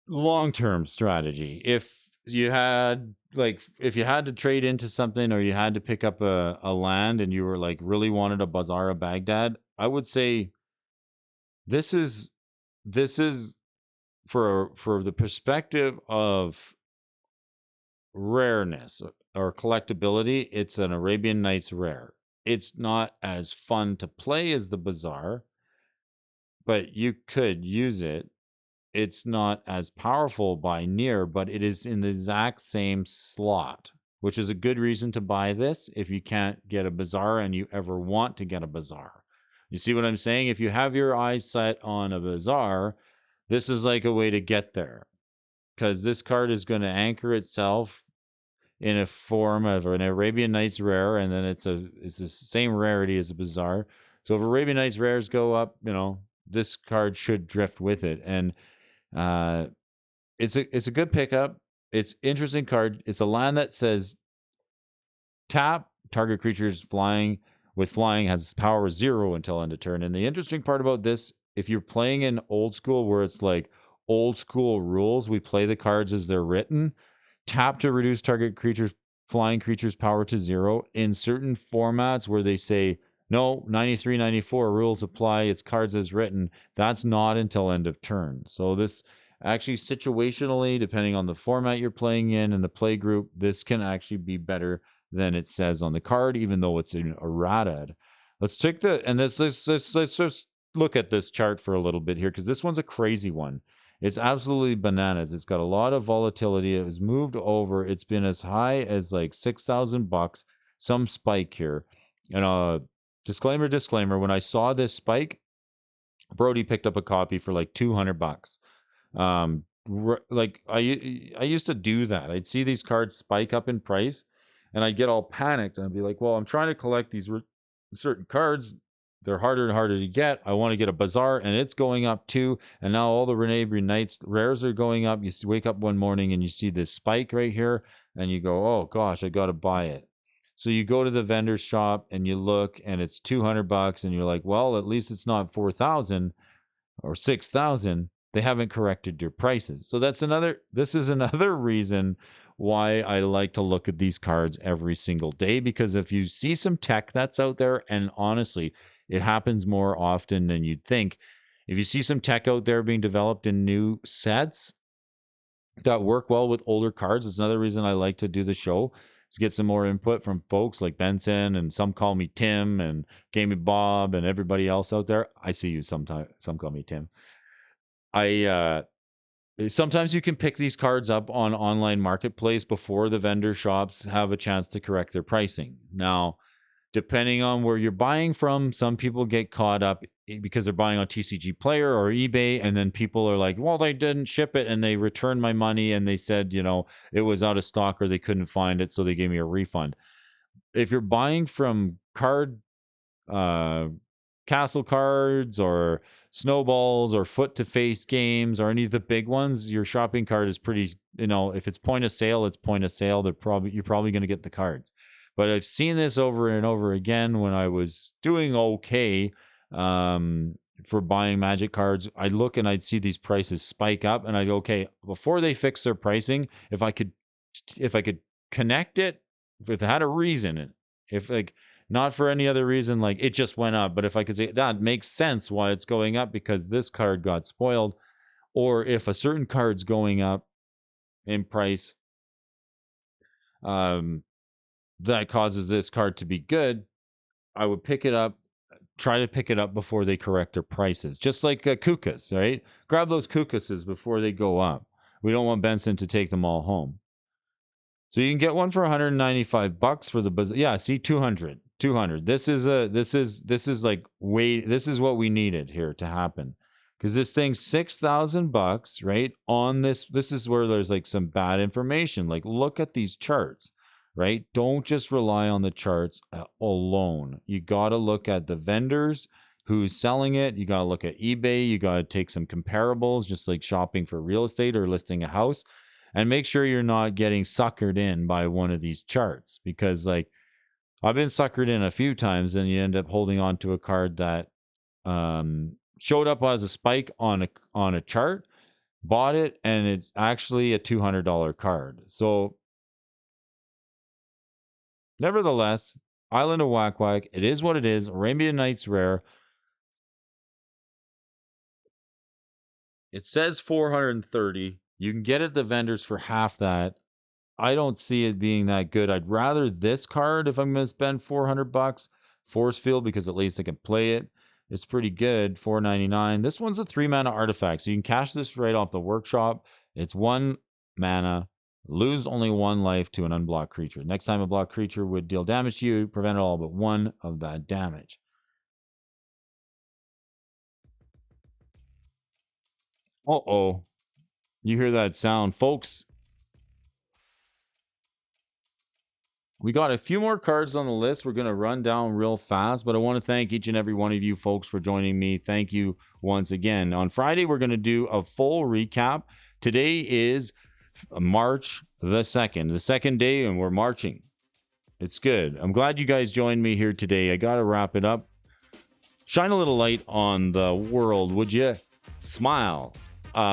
Long-term strategy. If you had to trade into something or you had to pick up a land and you were like really wanted a Bazaar of Baghdad, I would say this is this is for the perspective of rareness or collectability, it's an Arabian Nights rare. It's not as fun to play as the Bazaar, but you could use it. It's not as powerful by near, but it is in the exact same slot, which is a good reason to buy this if you can't get a Bazaar and you ever want to get a Bazaar. You see what I'm saying? If you have your eyes set on a Bazaar, this is like a way to get there because this card is going to anchor itself in a form of an Arabian Nights rare, and then it's the same rarity as a Bazaar. So if Arabian Nights rares go up, this card should drift with it, and uh, it's a good pickup. It's interesting card. It's a land that says tap target creatures flying has power 0 until end of turn. And the interesting part about this, if you're playing in old school where it's like old school rules, we play the cards as they're written. Tap to reduce target flying creatures power to 0 in certain formats where they say no 93 94 rules apply, it's cards as written. That's not until end of turn. So this actually situationally, depending on the format you're playing in and the play group, this can actually be better than it says on the card, even though it's an errata. Let's take let's just look at this chart for a little bit here, because this one's a crazy one. It's absolutely bananas. It's got a lot of volatility. It was moved over. It's been as high as like $6,000, some spike here. And disclaimer, when I saw this spike, Brody picked up a copy for like $200. Like I used to do that. I'd see these cards spike up in price and I'd get all panicked and I'd be like, well, I'm trying to collect these certain cards. They're harder and harder to get. I want to get a Bazaar and it's going up too. And now all the Arabian Nights rares are going up. You wake up one morning and you see this spike right here and you go, oh gosh, I got to buy it. So you go to the vendor shop and you look and it's $200 and you're like, well, at least it's not 4,000 or 6,000. They haven't corrected your prices. So this is another reason why I like to look at these cards every single day, because if you see some tech that's out there, and honestly, it happens more often than you'd think. If you see some tech out there being developed in new sets that work well with older cards, it's another reason I like to do the show, to get some more input from folks like Benson and some call me Tim and Gamey Bob and everybody else out there. I see you sometimes. Some call me Tim. Sometimes you can pick these cards up on online marketplace before the vendor shops have a chance to correct their pricing. Now, depending on where you're buying from, some people get caught up because they're buying on TCG Player or eBay, and then people are like, well, they didn't ship it, and they returned my money, and they said, it was out of stock or they couldn't find it, so they gave me a refund. If you're buying from uh, castle cards or snowballs or foot to face games or any of the big ones, your shopping cart is pretty, if it's point of sale, it's point of sale. You're probably going to get the cards. But I've seen this over and over again when I was doing okay for buying Magic cards. I'd look and I'd see these prices spike up and I'd go, okay, before they fix their pricing, if I could connect it, if it had a reason, if like not for any other reason, like it just went up, but if I could say that makes sense why it's going up because this card got spoiled, or if a certain card's going up in price, that causes this card to be good, I would pick it up, try to pick it up before they correct their prices. Just like Kukas, right? Grab those Kukases before they go up. We don't want Benson to take them all home. So you can get one for $195 for the yeah, see 200. This is like this is what we needed here to happen. Cuz this thing's $6,000, right? On this is where there's like some bad information. Like look at these charts, right? Don't just rely on the charts alone. You got to look at the vendors who's selling it. You got to look at eBay, you got to take some comparables just like shopping for real estate or listing a house. and make sure you're not getting suckered in by one of these charts, because like I've been suckered in a few times and you end up holding on to a card that showed up as a spike on a chart, bought it, and it's actually a $200 card. So nevertheless, Island of Whack Whack, it is what it is. Arabian Nights rare. It says 430. You can get it at the vendors for half that. I don't see it being that good. I'd rather this card if I'm going to spend $400. Force Field, because at least I can play it. It's pretty good. $4.99. This one's a 3-mana artifact, so you can cash this right off the workshop. It's 1 mana. Lose only 1 life to an unblocked creature. Next time a blocked creature would deal damage to you, prevent all but 1 of that damage. Uh-oh. You hear that sound, folks? We got a few more cards on the list we're going to run down real fast, but I want to thank each and every one of you folks for joining me. Thank you once again. On Friday, we're going to do a full recap. Today is March the 2nd, the second day, and we're marching. It's good. I'm glad you guys joined me here today. I got to wrap it up. Shine a little light on the world, would you? Smile.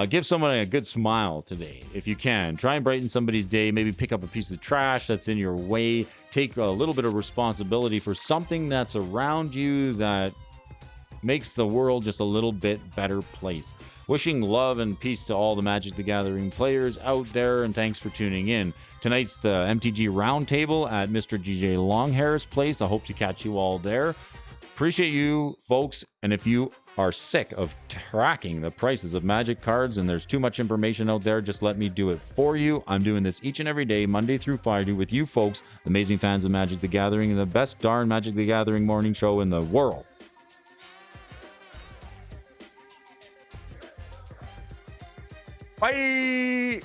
Give someone a good smile today if you can. Try and brighten somebody's day. Maybe pick up a piece of trash that's in your way. Take a little bit of responsibility for something that's around you that makes the world just a little bit better place. Wishing love and peace to all the Magic the Gathering players out there, and thanks for tuning in. Tonight's the MTG Roundtable at Mr. DJ Longhair's place. I hope to catch you all there. Appreciate you, folks. And if you are sick of tracking the prices of Magic cards and there's too much information out there, just let me do it for you. I'm doing this each and every day, Monday through Friday, with you folks, amazing fans of Magic the Gathering, and the best darn Magic the Gathering morning show in the world. Bye!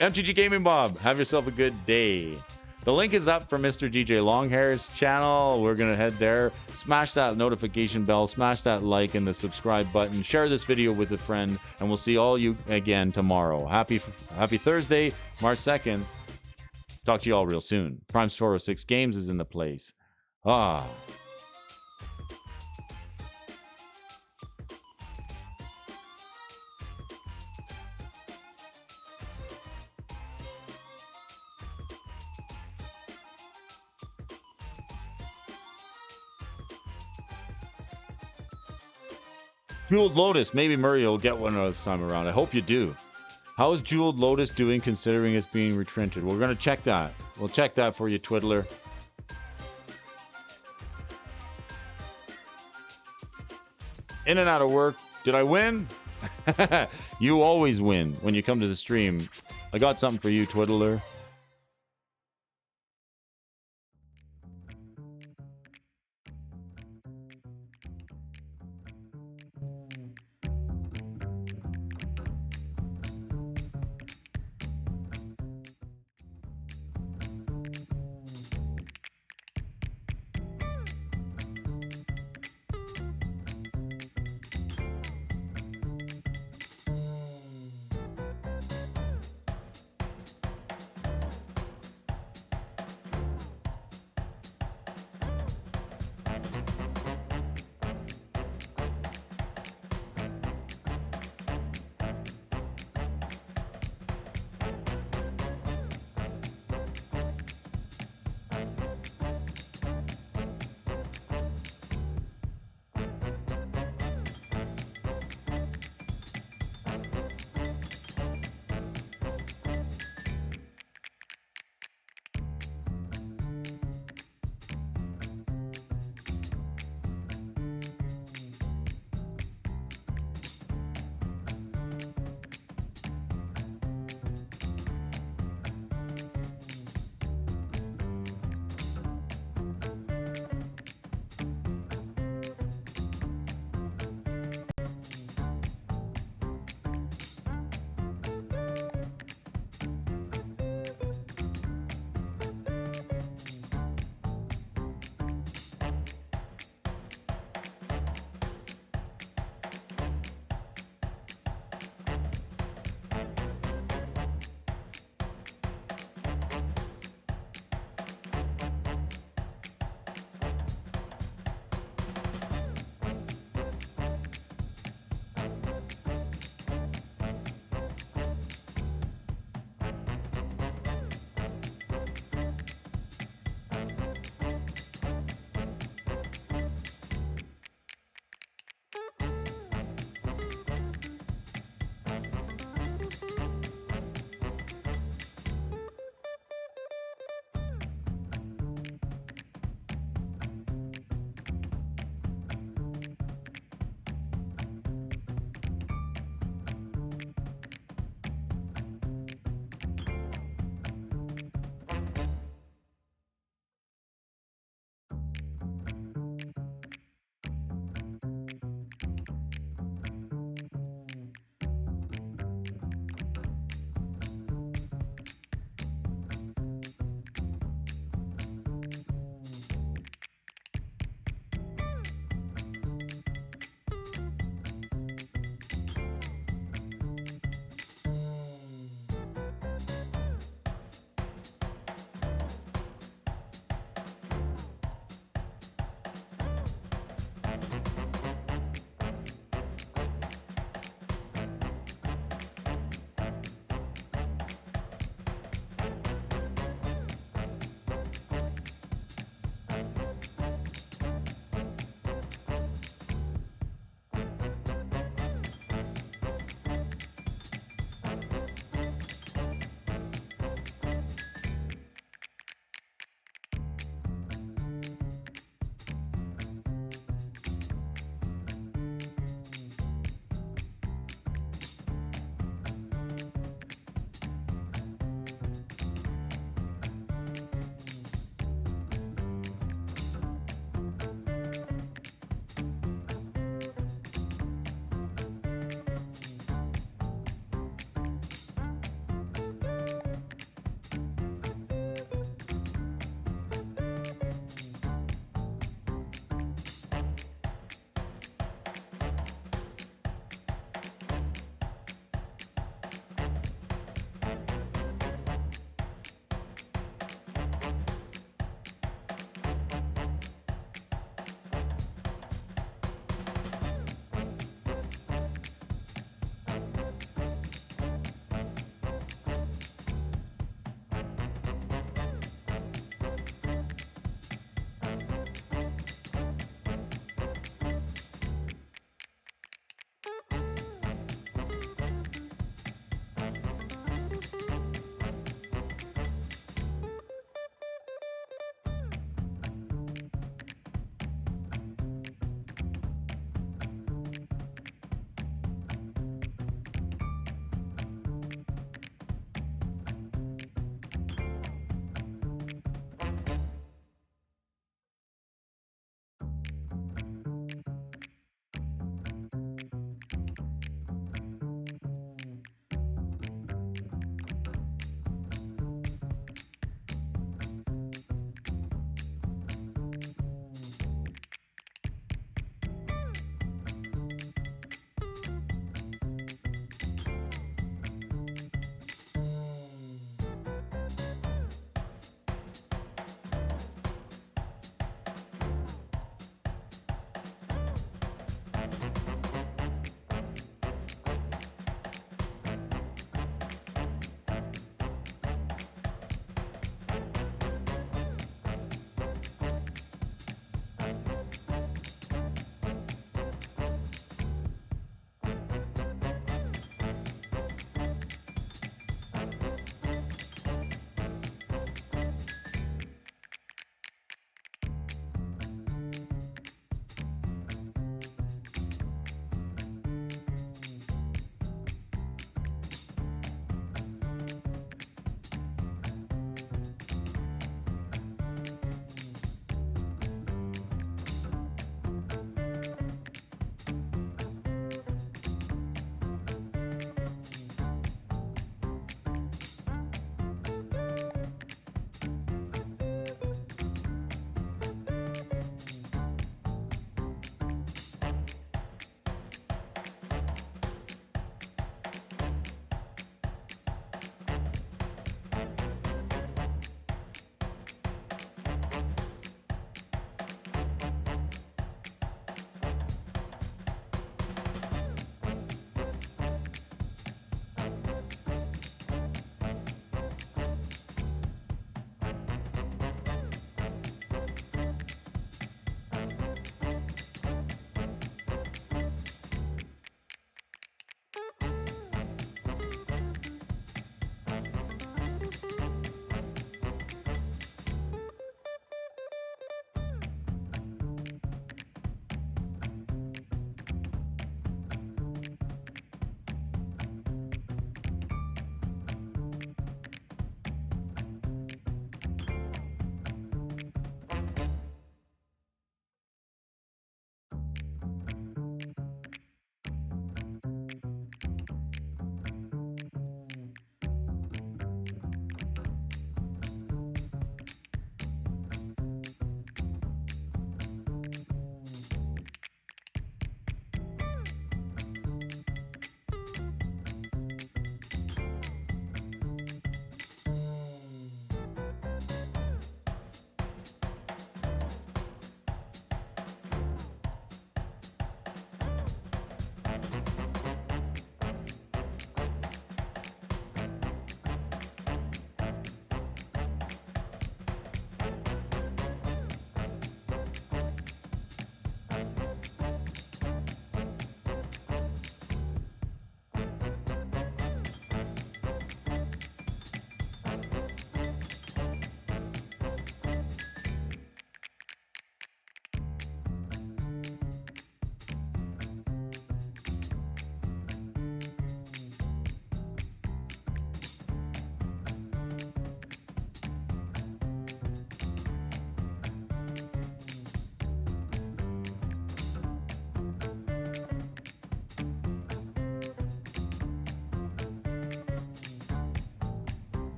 MTG Gaming Bob, have yourself a good day. The link is up for Mr. DJ Longhair's channel. We're going to head there. Smash that notification bell. Smash that like and the subscribe button. Share this video with a friend. And we'll see all you again tomorrow. Happy Thursday, March 2nd. Talk to you all real soon. Primes 406 Games is in the place. Jeweled Lotus. Maybe Murray will get one this time around. I hope you do. How is Jeweled Lotus doing considering it's being retrented? We're going to check that. We'll check that for you, Twiddler. In and out of work. Did I win? You always win when you come to the stream. I got something for you, Twiddler.